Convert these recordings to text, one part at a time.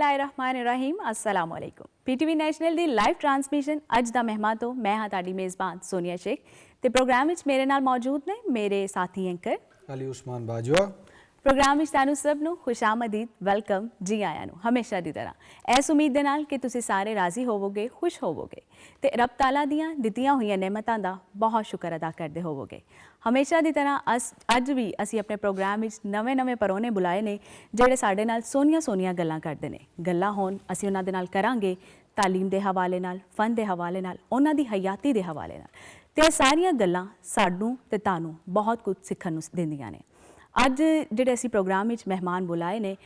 बिस्मिल्लाहिर्रहमानिर्रहीम अस्सलाम वालेकुम। PTV national the live transmission अज दा मेहमान तो मैं हाँ ताड़ी मेज़बान सोनिया शेख ते प्रोग्राम विच मेरे नाल मौजूद ने मेरे साथी एंकर अली उस्मान बाजवा। प्रोग्राम विच तुहानू सब नू खुशामदीद वेलकम जी आया नू हमेशा दी तरह इस उम्मीद दे नाल कि तुसी सारे राजी होवोगे खुश होवोगे ते रब ताला दियां दित्तियां होईयां नेमतां दा बहुत शुक्र अदा करदे होवोगे। हमेशा की तरह अज भी असी अपने प्रोग्राम में नवे नवे परौने बुलाए ने ਜਿਹੜੇ ਸਾਡੇ ਨਾਲ ਸੋਹਣੀਆਂ ਸੋਹਣੀਆਂ ਗੱਲਾਂ ਕਰਦੇ ਨੇ। ਗੱਲਾਂ ਹੋਣ ਅਸੀਂ ਉਹਨਾਂ ਦੇ ਨਾਲ ਕਰਾਂਗੇ ਤਾਲੀਮ ਦੇ ਹਵਾਲੇ ਨਾਲ, ਫਨ ਦੇ ਹਵਾਲੇ ਨਾਲ, ਉਹਨਾਂ ਦੀ ਹਯਾਤੀ ਦੇ ਹਵਾਲੇ ਨਾਲ ਤੇ ਇਹ ਸਾਰੀਆਂ ਗੱਲਾਂ ਸਾਨੂੰ ਤੇ ਤੁਹਾਨੂੰ ਬਹੁਤ ਕੁਝ ਸਿੱਖਣ ਨੂੰ ਦਿੰਦੀਆਂ ਨੇ। ਅੱਜ ਜਿਹੜੇ ਅਸੀਂ ਪ੍ਰੋਗਰਾਮ ਵਿੱਚ ਮਹਿਮਾਨ ਬੁਲਾਏ ਨੇ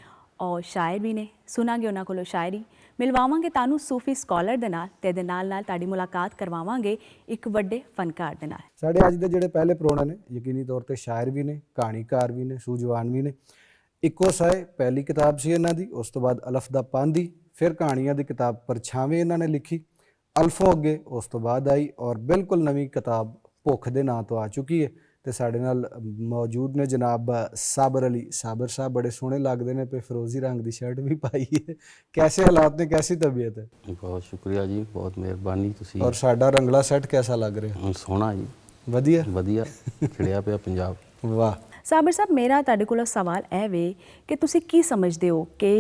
और शायर भी ने सुनांगे उन्होंने कोलों शायरी मिलवावांगे तानू सूफी स्कॉलर दे नाल ते दे नाल नाल ताड़ी मुलाकात करवावांगे एक वड्डे फनकार दे नाल। साडे अज दे जिहड़े पहले प्रोणे ने यकीनी तौर ते शायर भी ने, कहानीकार भी ने, सूझवान भी ने। इक्को साए पहली किताब सी इन्हां दी, उस तो बाद अलफ दा पांदी, फिर कहानियां दी किताब परछावें इन्हां ने लिखी, अल्फों अगे उस तो बाद आई और बिल्कुल नवीं किताब भुख दे नां तो आ चुकी है। तो साढ़े नाल मौजूद ने जनाब साबर अली। साबर साहब बड़े सोहने लगते हैं पे फिरोजी रंग की शर्ट भी पाई है। कैसे हालात ने, कैसी तबीयत है? बहुत शुक्रिया जी, बहुत मेहरबानी तुसी। और साडा रंगला सैट कैसा लग रहा? सोहना जी, वधिया वधिया खिड़िया पिया पंजाब। वाह साबर साहब, मेरा तुहाडे कोलों सवाल है वे कि तुसी की समझते हो कि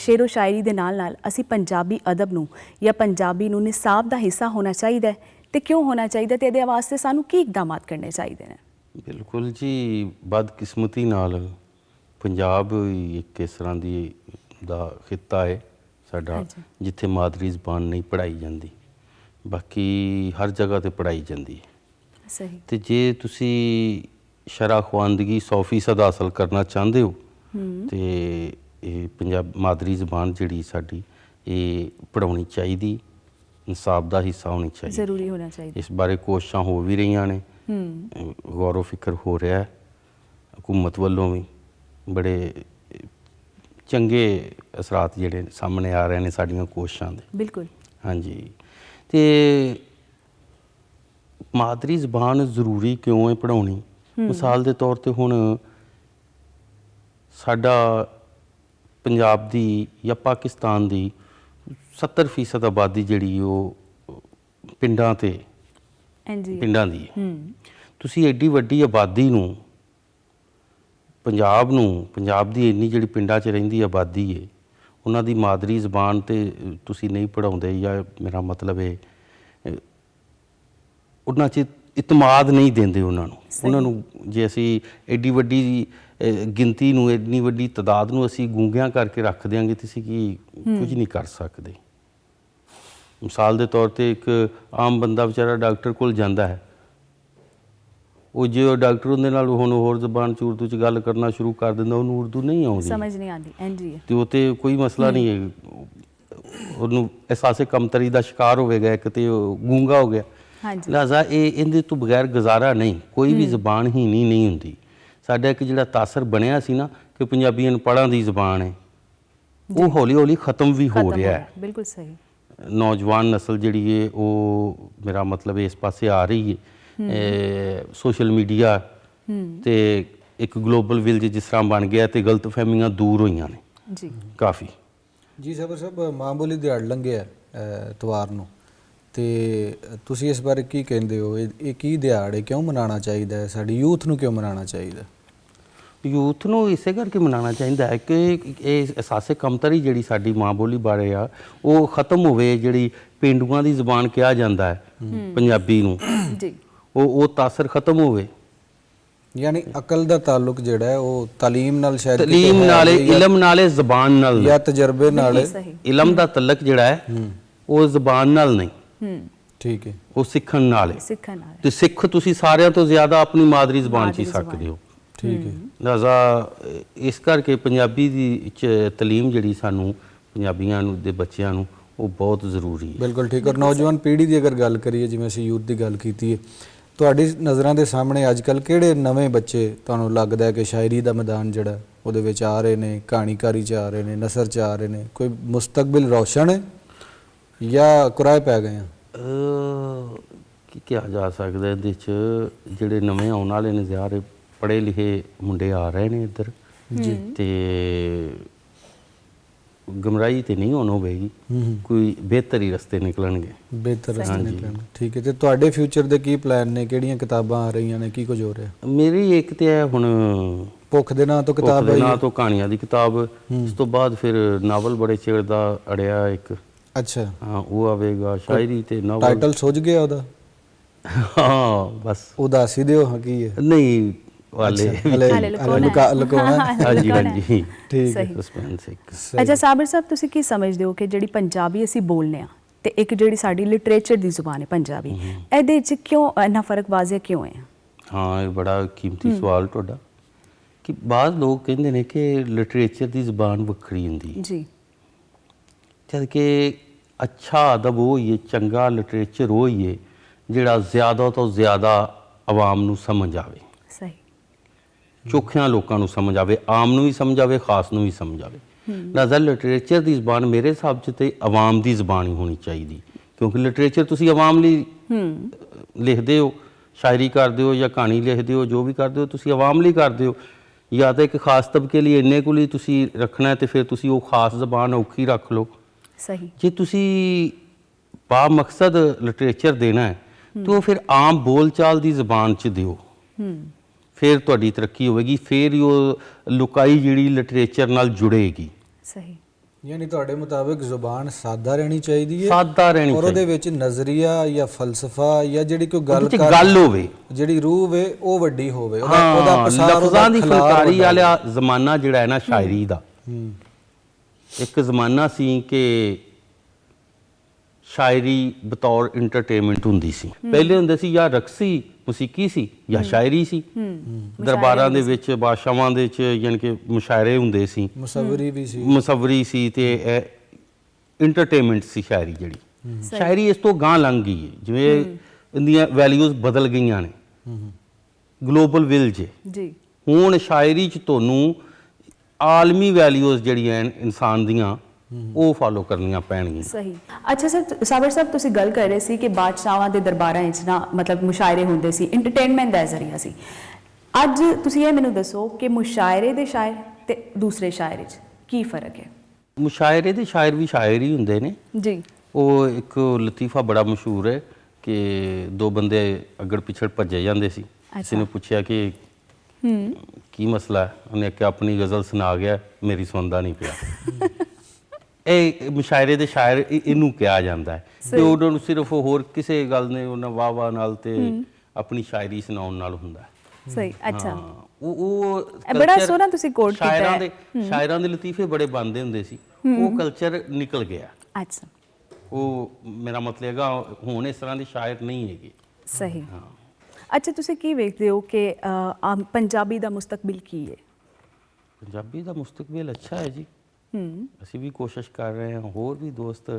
शेरो शायरी दे नाल नाल असी पंजाबी अदब नूं या पंजाबी नूं निसाब दा हिस्सा होना चाहिए ते क्यों होना चाहिए ते इहदे वास्ते सानूं की इकदामात करने चाहिए ने? बिल्कुल जी, बदकिस्मती नाल पंजाब एक इस तरह दी दा खिता है साडा जिथे मादरी जबान नहीं पढ़ाई जाती, बाकी हर जगह ते पढ़ाई जाती है। सही। ते जे तुसी शरा ख्वानदगी 100% हासिल करना चाहते हो तो पंजाब मादरी जबान जिहड़ी साडी ये पढ़ाउणी चाहिए, निसाब का हिस्सा होनी चाहिए, जरूरी होना चाहिए। इस बारे कोशिशां हो भी रही ने, गौर फिक्र हो रहा है हुकूमत वालों भी, बड़े चंगे असरात जिहड़े सामने आ रहे हैं साडियां कोशिशां दे। बिल्कुल हाँ जी। तो मादरी जबान जरूरी क्यों है पढ़ाउणी? मिसाल के तौर पर हुण साडा पंजाब दी या पाकिस्तान दी 70% आबादी जिहड़ी वो पिंडां ते पिंडां दी है। तुसी एडी वड्डी आबादी नूं पंजाब दी इन्नी जिहड़ी पिंडां च रहिंदी आबादी है उन्हां दी मादरी जबान ते तुसी नहीं पढ़ाउंदे, या मेरा मतलब है उन्हां च इतमाद नहीं देंदे उन्हां नूं जे असी एडी वड्डी गिनती नूं, इन्नी वड्डी तादाद नूं असी गूंगियां करके रख देंगे तो असी की कुछ नहीं कर सकते। मिसाल के तौर पर एक आम बंदा बेचारा डॉक्टर कोल जांदा है, वो जो डॉक्टर उहदे नाल हुण होर जबान च उर्दू च गल करना शुरू कर दिंदा, उहनूं उर्दू नहीं आउंदी, समझ नहीं आती, एंजी है तो ते कोई मसला नहीं है, उहनूं एहसासे कमतरी का शिकार होवेगा, एक तो गूंगा हो गया। लिहाजा ये इहदे तो बगैर गुजारा नहीं, कोई भी जबान हीनी नहीं हुंदी। साडा एक जिहड़ा तासर बनिया सी ना कि पंजाबी अनपढ़ां दी जबान है, वो हौली हौली खत्म भी हो रहा है। बिल्कुल सही। नौजवान नस्ल जिहड़ी है वो मेरा मतलब इस पासे आ रही है, सोशल मीडिया ते एक ग्लोबल विलेज जिस तरह बन गया तो गलत फहमियां दूर होईयां ने जी काफ़ी। जी साबर साहब, मां बोली दिहाड़ लंघिया इतवार नूं ते तुसी इस बारे की कहंदे हो? ये की दिहाड़ है, क्यों मनाना चाहिए? साडी यूथ नूं क्यों मनाना चाहिए? यूथ नूं इसे करके मनाना चाहिए है कि एहसासे कमतरी जिहड़ी साडी मां बोली बारे आ वो खत्म होवे, जिहड़ी पेंडुआं दी जबान कहा जाता है पंजाबी नूं जी, वो तासर खत्म होवे। यानी अकल दा ताल्लुक जिहड़ा है वो तालीम नाल, शायद तालीम नाल, इलम नाल, जबान नाल या तजर्बे नाल। इलम दा तलक जिहड़ा है वो जबान नाल नहीं, ठीक है, वो सिखण नाल है। सिखण नाल ते सिख तुसी सारियां तो ज़्यादा अपनी मादरी जबान च ही सकदे हो। ठीक है। लिहाजा इस करके पंजाबी दी तलीम जिहड़ी सानू पंजाबियां नूं दे बच्चियां नूं वो बहुत जरूरी है। बिल्कुल ठीक। और नौजवान पीढ़ी की अगर गल करिए, जिवें असीं यूथ की गल कीती है, तुहाडी नज़रां दे सामने अजकल किहड़े नवें बच्चे तुहानूं लगदा है कि शायरी दा मैदान जिहड़ा ਉਹਦੇ ਵਿੱਚ आ रहे ने, कहानीकारी च आ रहे ने, नसर च आ रहे ने, कोई मुस्तकबिल रोशन है या कुराए पै गए हैं? की किया जा सकदा इहदे च जिहड़े नवें आउण वाले ने ज़ाहिर पढ़े लिखे मुंडे आ रहे ने इधर जी, ते ਗਮਰਾਹੀ ਤੇ ਨਹੀਂ ਹੁਣ ਹੋਵੇਗੀ, ਕੋਈ ਬਿਹਤਰ ਹੀ ਰਸਤੇ ਨਿਕਲਣਗੇ। ਬਿਹਤਰ ਰਸਤੇ ਨਿਕਲਣ। ਠੀਕ ਹੈ, ਤੇ ਤੁਹਾਡੇ ਫਿਊਚਰ ਦੇ ਕੀ ਪਲਾਨ ਨੇ, ਕਿਹੜੀਆਂ ਕਿਤਾਬਾਂ ਆ ਰਹੀਆਂ ਨੇ, ਕੀ ਕੁਝ ਹੋ ਰਿਹਾ? ਮੇਰੀ ਇੱਕ ਤੇ ਹੈ ਹੁਣ ਭੁੱਖ ਦੇ ਨਾਂ ਤੋਂ ਭੁੱਖ ਕਿਤਾਬ ਦੇ ਆਈ ਨਾਂ ਹੈ। ਤੋਂ ਕਹਾਣੀਆਂ ਦੀ ਕਿਤਾਬ, ਉਸ ਤੋਂ ਬਾਅਦ ਫਿਰ ਨਾਵਲ ਬੜੇ ਚਿਰ ਦਾ ਅੜਿਆ ਇੱਕ, ਅੱਛਾ, ਹਾਂ ਉਹ ਆਵੇਗਾ, ਸ਼ਾਇਰੀ ਤੇ ਨਾਵਲ। ਟਾਈਟਲ ਸੋਚ ਗਿਆ ਉਹਦਾ? ਹਾਂ ਬਸ ਉਹ ਦੱਸ ਹੀ ਦਿਓ ਹਾਂ ਕੀ ਹੈ। ਨਹੀਂ ਵਾਲੇ ਹਾਲੇ ਲੁਕਾਉਣਾ ਹੈ। ਹਾਂਜੀ ਹਾਂਜੀ ਠੀਕ ਹੈ। ਸਹੀ। ਸਸਪੈਂਸ ਇੱਕ। ਅੱਛਾ ਸਾਬਰ ਸਾਹਿਬ, ਤੁਸੀਂ ਕੀ ਸਮਝਦੇ ਹੋ ਕਿ ਜਿਹੜੀ ਪੰਜਾਬੀ ਅਸੀਂ ਬੋਲਨੇ ਆ ਤੇ ਇੱਕ ਜਿਹੜੀ ਸਾਡੀ ਲਿਟਰੇਚਰ ਦੀ ਜ਼ੁਬਾਨ ਹੈ ਪੰਜਾਬੀ, ਇਹਦੇ ਵਿੱਚ ਕਿਉਂ ਇੰਨਾ ਫਰਕ ਵਾਜ਼ਿਹ ਕਿਉਂ ਹੈ? ਹਾਂ ਇਹ ਬੜਾ ਕੀਮਤੀ ਸਵਾਲ ਤੁਹਾਡਾ, ਕਿ ਬਾਅਦ ਲੋਕ ਕਹਿੰਦੇ ਨੇ ਕਿ ਲਿਟਰੇਚਰ ਦੀ ਜ਼ੁਬਾਨ ਵੱਖਰੀ ਹੁੰਦੀ ਹੈ, ਜੀ ਜਦ ਕਿ ਅੱਛਾ ਅਦਬ ਉਹ ਹੀ ਹੈ, ਚੰਗਾ ਲਿਟਰੇਚਰ ਉਹ ਹੀ ਹੈ ਜਿਹੜਾ ਜ਼ਿਆਦਾ ਤੋਂ ਜ਼ਿਆਦਾ ਆਵਾਮ ਨੂੰ ਸਮਝ ਆਵੇ, ਸਹੀ, ਚੋਖਿਆਂ ਲੋਕਾਂ ਨੂੰ ਸਮਝ ਆਵੇ, ਆਮ ਨੂੰ ਵੀ ਸਮਝ ਆਵੇ, ਖਾਸ ਨੂੰ ਵੀ ਸਮਝ ਆਵੇ। ਲਿਹਾਜ਼ਾ ਲਿਟਰੇਚਰ ਦੀ ਜ਼ੁਬਾਨ ਮੇਰੇ ਹਿਸਾਬ 'ਚ ਤੇ ਆਵਾਮ ਦੀ ਜ਼ੁਬਾਨ ਹੀ ਹੋਣੀ ਚਾਹੀਦੀ, ਕਿਉਂਕਿ ਲਿਟਰੇਚਰ ਤੁਸੀਂ ਆਵਾਮ ਲਈ ਲਿਖਦੇ ਹੋ, ਸ਼ਾਇਰੀ ਕਰਦੇ ਹੋ ਜਾਂ ਕਹਾਣੀ ਲਿਖਦੇ ਹੋ, ਜੋ ਵੀ ਕਰਦੇ ਹੋ ਤੁਸੀਂ ਆਵਾਮ ਲਈ ਕਰਦੇ ਹੋ, ਜਾਂ ਤਾਂ ਇੱਕ ਖਾਸ ਤਬਕੇ ਲਈ ਇੰਨੇ ਕੁ ਲਈ ਤੁਸੀਂ ਰੱਖਣਾ ਤੇ ਫਿਰ ਤੁਸੀਂ ਉਹ ਖਾਸ ਜ਼ੁਬਾਨ ਔਖੀ ਰੱਖ ਲਓ। ਸਹੀ, ਜੇ ਤੁਸੀਂ ਬਾ ਮਕਸਦ ਲਿਟਰੇਚਰ ਦੇਣਾ ਹੈ ਤਾਂ ਉਹ ਫਿਰ ਆਮ ਬੋਲਚਾਲ ਦੀ ਜ਼ੁਬਾਨ 'ਚ ਦਿਓ, ਫਿਰ ਤੁਹਾਡੀ ਤਰੱਕੀ ਹੋਵੇਗੀ, ਫਿਰ ਹੀ ਉਹ ਲੁਕਾਈ ਜਿਹੜੀ ਲਿਟਰੇਚਰ ਨਾਲ ਜੁੜੇਗੀ। ਸਹੀ, ਯਾਨੀ ਤੁਹਾਡੇ ਮੁਤਾਬਿਕ ਜ਼ੁਬਾਨ ਸਾਦਾ ਰਹਿਣੀ ਚਾਹੀਦੀ ਹੈ, ਸਾਦਾ ਰਹਿਣੀ ਔਰ ਉਹਦੇ ਚਾਹੀਦੀ, ਵਿੱਚ ਨਜ਼ਰੀਆ ਜਾਂ ਫਲਸਫਾ ਜਾਂ ਜਿਹੜੀ ਕੋਈ ਗੱਲ ਉਹਦੇ 'ਚ ਗੱਲ ਹੋਵੇ, ਜਿਹੜੀ ਰੂਹ ਵੇ ਉਹ ਵੱਡੀ ਹੋਵੇ, ਉਹਦਾ ਹਾਂ ਪਸਾਰ, ਉਹਦਾ ਲਫ਼ਜ਼ਾਂ ਦੀ ਖਿਲਾਰ ਫੁਲਕਾਰੀ ਵੱਡਾ ਵਾਲਾ ਜ਼ਮਾਨਾ ਜਿਹੜਾ ਹੈ ਨਾ ਸ਼ਾਇਰੀ ਦਾ, ਹੂੰ। ਇੱਕ ਜ਼ਮਾਨਾ ਸੀ ਕਿ ਸ਼ਾਇਰੀ ਬਤੌਰ ਇੰਟਰਟੇਨਮੈਂਟ ਹੁੰਦੀ ਸੀ। ਪਹਿਲੇ ਹੁੰਦੇ ਸੀ ਜਾਂ ਰਕਸੀ ਮੌਸੀਕੀ ਸੀ ਜਾਂ ਸ਼ਾਇਰੀ ਸੀ, ਦਰਬਾਰਾਂ ਦੇ ਵਿੱਚ ਬਾਦਸ਼ਾਹਾਂ ਦੇ ਵਿੱਚ ਯਾਨੀ ਕਿ ਮੁਸ਼ਾਇਰੇ ਹੁੰਦੇ ਸੀ, ਮੁਸੱਵਰੀ ਵੀ ਸੀ। ਮੁਸੱਵਰੀ ਸੀ, ਤੇ ਇੰਟਰਟੇਨਮੈਂਟ ਸੀ ਸ਼ਾਇਰੀ ਜਿਹੜੀ। ਸ਼ਾਇਰੀ ਇਸ ਤੋਂ ਗਾਂਹ ਲੰਘ ਗਈ ਹੈ, ਜਿਵੇਂ ਇਹਦੀਆਂ ਵੈਲਿਊਜ਼ ਬਦਲ ਗਈਆਂ ਨੇ, ਗਲੋਬਲ ਵਿਲੇਜ ਜੀ ਹੁਣ ਸ਼ਾਇਰੀ 'ਚ ਤੁਹਾਨੂੰ ਆਲਮੀ ਵੈਲਿਊਜ਼ ਜਿਹੜੀਆਂ ਇਨਸਾਨ ਦੀਆਂ ਉਹ ਫਾਲੋ ਕਰਨੀਆਂ ਪੈਣਗੀਆਂ। ਸਹੀ। ਅੱਛਾ ਸਰ, ਸਾਬਰ ਸਾਹਿਬ ਤੁਸੀਂ ਗੱਲ ਕਰ ਰਹੇ ਸੀ ਕਿ ਬਾਦਸ਼ਾਹਾਂ ਦੇ ਦਰਬਾਰਾਂ ਵਿੱਚ ਨਾ ਮਤਲਬ ਮੁਸ਼ਾਇਰੇ ਹੁੰਦੇ ਸੀ, ਇੰਟਰਟੇਨਮੈਂਟ ਦਾ ਜ਼ਰੀਆ ਸੀ। ਅੱਜ ਤੁਸੀਂ ਇਹ ਮੈਨੂੰ ਦੱਸੋ ਕਿ ਮੁਸ਼ਾਇਰੇ ਦੇ ਸ਼ਾਇਰ ਤੇ ਦੂਸਰੇ ਸ਼ਾਇਰ ਵਿੱਚ ਕੀ ਫਰਕ ਹੈ? ਮੁਸ਼ਾਇਰੇ ਦੇ ਸ਼ਾਇਰ ਵੀ ਸ਼ਾਇਰ ਹੀ ਹੁੰਦੇ ਨੇ ਜੀ। ਉਹ ਇੱਕ ਲਤੀਫਾ ਬੜਾ ਮਸ਼ਹੂਰ ਹੈ ਕਿ ਦੋ ਬੰਦੇ ਅੱਗੜ ਪਿਛੜ ਭੱਜੇ ਜਾਂਦੇ ਸੀ, ਕਿਸੇ ਨੇ ਪੁੱਛਿਆ ਕਿ ਕੀ ਮਸਲਾ ਹੈ, ਉਹਨੇ ਕਿ ਆਪਣੀ ਗਜ਼ਲ ਸੁਣਾ ਗਿਆ, ਮੇਰੀ ਸੁਣਦਾ ਨਹੀਂ ਪਿਆ। ਇਹ ਮੁਸ਼ਾਇਰੇ ਦੇ ਸ਼ਾਇਰ ਇਹਨੂੰ ਕਿਹਾ ਜਾਂਦਾ ਹੈ ਕਿ ਉਹਨਾਂ ਨੂੰ ਸਿਰਫ ਹੋਰ ਕਿਸੇ ਗੱਲ ਨੇ ਉਹਨਾਂ ਵਾਹ ਨਾਲ ਤੇ ਆਪਣੀ ਸ਼ਾਇਰੀ ਸੁਣਾਉਣ ਨਾਲ ਹੁੰਦਾ ਹੈ। ਸਹੀ। ਅੱਛਾ, ਉਹ ਬੜਾ culture ਸੋਹਣਾ ਤੁਸੀਂ ਕੋਟ ਕੀਤਾ ਹੈ। ਸ਼ਾਇਰਾਂ ਦੇ ਲਤੀਫੇ ਬੜੇ ਬਣਦੇ ਹੁੰਦੇ ਸੀ, ਉਹ ਕਲਚਰ ਨਿਕਲ ਗਿਆ। ਅੱਛਾ, ਉਹ ਮੇਰਾ ਮਤਲਬ ਹੈਗਾ ਹੁਣ ਇਸ ਤਰ੍ਹਾਂ ਦੇ ਸ਼ਾਇਰ ਨਹੀਂ ਹੈਗੇ। ਸਹੀ। ਅੱਛਾ, ਤੁਸੀਂ ਕੀ ਵੇਖਦੇ ਹੋ ਕਿ ਪੰਜਾਬੀ ਦਾ ਮੁਸਤਕਬਲ ਕੀ ਹੈ? ਪੰਜਾਬੀ ਦਾ ਮੁਸਤਕਬਲ ਅੱਛਾ ਹੈ ਜੀ, ਅਸੀਂ ਵੀ ਕੋਸ਼ਿਸ਼ ਕਰ ਰਹੇ ਹਾਂ, ਹੋਰ ਵੀ ਦੋਸਤ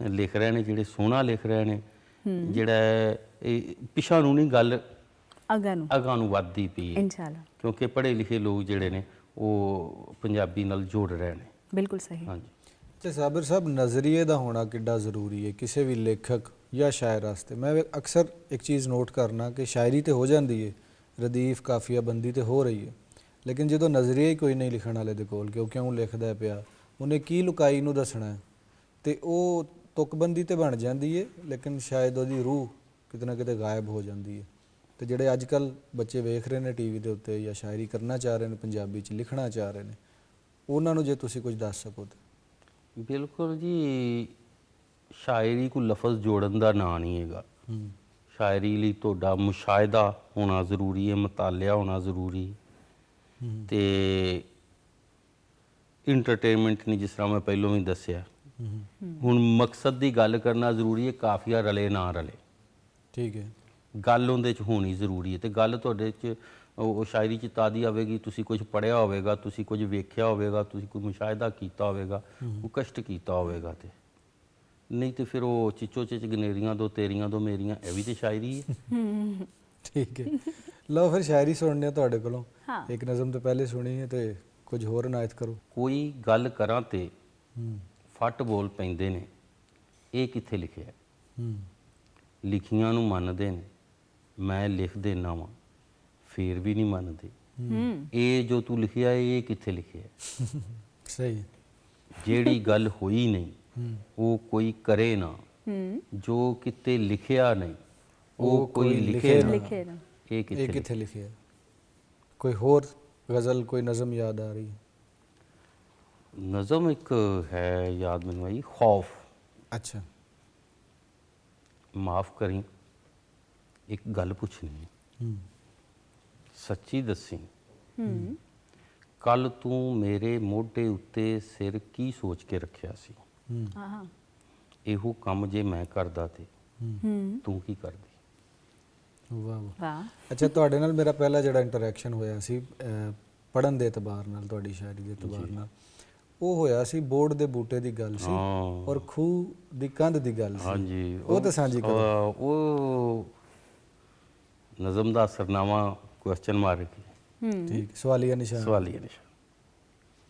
ਲਿਖ ਰਹੇ ਨੇ ਜਿਹੜੇ ਸੋਹਣਾ ਲਿਖ ਰਹੇ ਨੇ, ਜਿਹੜਾ ਇਹ ਪਿਛਾਂ ਨੂੰ ਨਹੀਂ ਗੱਲ ਅਗਾਂ ਨੂੰ ਵੱਧਦੀ ਪਈ ਹੈ, ਇਨਸ਼ਾਅੱਲਾ, ਕਿਉਂਕਿ ਪੜ੍ਹੇ ਲਿਖੇ ਲੋਕ ਜਿਹੜੇ ਨੇ ਉਹ ਪੰਜਾਬੀ ਨਾਲ ਜੁੜ ਰਹੇ ਨੇ। ਬਿਲਕੁਲ ਸਹੀ। ਹਾਂਜੀ। ਤੇ ਸਾਬਰ ਸਾਹਿਬ, ਨਜ਼ਰੀਏ ਦਾ ਹੋਣਾ ਕਿੱਡਾ ਜ਼ਰੂਰੀ ਹੈ ਕਿਸੇ ਵੀ ਲੇਖਕ ਜਾਂ ਸ਼ਾਇਰ ਵਾਸਤੇ? ਮੈਂ ਅਕਸਰ ਇੱਕ ਚੀਜ਼ ਨੋਟ ਕਰਨਾ ਕਿ ਸ਼ਾਇਰੀ ਤੇ ਹੋ ਜਾਂਦੀ ਹੈ, ਰਦੀਫ ਕਾਫੀਆ ਬੰਦੀ ਤੇ ਹੋ ਰਹੀ ਹੈ, ਲੇਕਿਨ ਜਦੋਂ ਨਜ਼ਰੀਆ ਹੀ ਕੋਈ ਨਹੀਂ ਲਿਖਣ ਵਾਲੇ ਦੇ ਕੋਲ ਕਿ ਉਹ ਕਿਉਂ ਲਿਖਦਾ ਪਿਆ, ਉਹਨੇ ਕੀ ਲੁਕਾਈ ਨੂੰ ਦੱਸਣਾ ਹੈ, ਤੇ ਉਹ ਤੁਕਬੰਦੀ ਤੇ ਬਣ ਜਾਂਦੀ ਹੈ, ਲੇਕਿਨ ਸ਼ਾਇਦ ਉਹਦੀ ਰੂਹ ਕਿਤੇ ਨਾ ਕਿਤੇ ਗਾਇਬ ਹੋ ਜਾਂਦੀ ਹੈ। ਤੇ ਜਿਹੜੇ ਅੱਜ ਕੱਲ੍ਹ ਬੱਚੇ ਵੇਖ ਰਹੇ ਨੇ ਟੀਵੀ ਦੇ ਉੱਤੇ ਜਾਂ ਸ਼ਾਇਰੀ ਕਰਨਾ ਚਾਹ ਰਹੇ ਨੇ, ਪੰਜਾਬੀ 'ਚ ਲਿਖਣਾ ਚਾਹ ਰਹੇ ਨੇ, ਉਹਨਾਂ ਨੂੰ ਜੇ ਤੁਸੀਂ ਕੁਝ ਦੱਸ ਸਕੋ ਤਾਂ। ਬਿਲਕੁਲ ਜੀ, ਸ਼ਾਇਰੀ ਕੋਈ ਲਫ਼ਜ਼ ਜੋੜਨ ਦਾ ਨਾਂ ਨਹੀਂ ਹੈਗਾ। ਸ਼ਾਇਰੀ ਲਈ ਤੁਹਾਡਾ ਮੁਸ਼ਾਹਿਦਾ ਹੋਣਾ ਜ਼ਰੂਰੀ ਹੈ, ਮਤਾਲਿਆ ਹੋਣਾ ਜ਼ਰੂਰੀ, ਤੇ ਇੰਟਰਟੇਨਮੈਂਟ ਨਹੀਂ, ਜਿਸ ਤਰ੍ਹਾਂ ਮੈਂ ਪਹਿਲਾਂ ਵੀ ਦੱਸਿਆ। ਹੁਣ ਮਕਸਦ ਦੀ ਗੱਲ ਕਰਨਾ ਜ਼ਰੂਰੀ ਹੈ, ਕਾਫੀਆ ਰਲੇ ਨਾ ਰਲੇ, ਠੀਕ ਹੈ, ਗੱਲ ਉਹਦੇ 'ਚ ਹੋਣੀ ਜ਼ਰੂਰੀ ਹੈ। ਤੇ ਗੱਲ ਤੁਹਾਡੇ 'ਚ ਉਹ ਸ਼ਾਇਰੀ 'ਚ ਤਾਦੀ ਆਵੇਗੀ, ਤੁਸੀਂ ਕੁਝ ਪੜ੍ਹਿਆ ਹੋਵੇਗਾ, ਤੁਸੀਂ ਕੁਝ ਵੇਖਿਆ ਹੋਵੇਗਾ, ਤੁਸੀਂ ਕੋਈ ਮੁਸ਼ਾਹਿਦਾ ਕੀਤਾ ਹੋਵੇਗਾ, ਕੋਈ ਕਸ਼ਟ ਕੀਤਾ ਹੋਵੇਗਾ, ਤੇ ਨਹੀਂ ਤੇ ਫਿਰ ਉਹ ਚਿੱਚੋ ਚਿੱਚ ਗਨੇਰੀਆਂ ਦੋ ਤੇਰੀਆਂ ਦੋ ਮੇਰੀਆਂ, ਇਹ ਵੀ ਤੇ ਸ਼ਾਇਰੀ ਹੈ। ਠੀਕ ਹੈ। ਲਓ ਫਿਰ ਸ਼ਾਇਰੀ ਸੁਣਨੇ ਤੁਹਾਡੇ ਕੋਲੋਂ। ਹਾਂ। ਇੱਕ ਨਜ਼ਮ ਤੋਂ ਪਹਿਲੇ ਸੁਣੀ ਹੈ ਤੇ ਕੁਝ ਹੋਰ ਇਨਾਇਤ ਕਰੋ। ਕੋਈ ਗੱਲ ਕਰਾਂ ਤੇ ਫੱਟ ਬੋਲ ਪੈਂਦੇ ਨੇ, ਇਹ ਕਿੱਥੇ ਲਿਖਿਆ? ਲਿਖੀਆਂ ਨੂੰ ਮੰਨਦੇ ਨੇ, ਮੈਂ ਲਿਖ ਦੇਣਾ ਵਾਂ, ਫੇਰ ਵੀ ਨਹੀਂ ਮੰਨਦੇ। ਇਹ ਜੋ ਤੂੰ ਲਿਖਿਆ ਇਹ ਕਿੱਥੇ ਲਿਖਿਆ? ਸਹੀ। ਜਿਹੜੀ ਗੱਲ ਹੋਈ ਨਹੀਂ ਉਹ ਕੋਈ ਕਰੇ ਨਾ, ਜੋ ਕਿਤੇ ਲਿਖਿਆ ਨਹੀਂ ਉਹ ਕੋਈ ਲਿਖੇ ਨਾ। ਲਿਖੇ ਨਾ। ਇਹ ਇਹ ਕਿੱਥੇ ਕਿੱਥੇ ਲਿਖਿਆ? ਕੋਈ ਹੋਰ ਗਜ਼ਲ, ਕੋਈ ਨਜ਼ਮ ਯਾਦ ਆ ਰਹੀ ਹੈ? ਨਜ਼ਮ ਇੱਕ ਹੈ ਯਾਦ ਮੈਨੂੰ ਆਈ, ਖੌਫ। ਅੱਛਾ। ਮਾਫ ਕਰੀ, ਇੱਕ ਗੱਲ ਪੁੱਛਣੀ ਹੈ, ਹੂੰ। ਸੱਚੀ ਦੱਸੀ, ਕੱਲ ਤੂੰ ਮੇਰੇ ਮੋਢੇ ਉੱਤੇ ਸਿਰ ਕੀ ਸੋਚ ਕੇ ਰੱਖਿਆ ਸੀ? ਹਾਂ। ਇਹੋ ਕੰਮ ਜੇ ਮੈਂ ਕਰਦਾ ਤੇ ਤੂੰ ਕੀ ਕਰਦੀ? ਵਾਹ ਵਾਹ। ਵਾਹ। ਅੱਛਾ, ਤੁਹਾਡੇ ਨਾਲ ਮੇਰਾ ਪਹਿਲਾ ਜਿਹੜਾ ਇੰਟਰੈਕਸ਼ਨ ਹੋਇਆ ਸੀ ਪੜਨ ਦੇ ਇਤਬਾਰ ਨਾਲ, ਤੁਹਾਡੀ ਸ਼ਾਇਰੀ ਦੇ ਇਤਬਾਰ ਨਾਲ, ਉਹ ਹੋਇਆ ਸੀ ਬੋਰਡ ਦੇ ਬੂਟੇ ਦੀ ਗੱਲ ਸੀ ਔਰ ਖੂਹ ਦੀ ਕੰਧ ਦੀ ਗੱਲ ਸੀ। ਹਾਂਜੀ, ਉਹ ਤਾਂ ਸਾਂਝੀ ਕਰੋ। ਉਹ ਨਜ਼ਮ ਦਾ ਸਰਨਾਮਾ ਕੁਐਸਚਨ ਮਾਰਕ ਠੀਕ, ਸਵਾਲੀਆ ਨਿਸ਼ਾਨ। ਸਵਾਲੀਆ ਨਿਸ਼ਾਨ।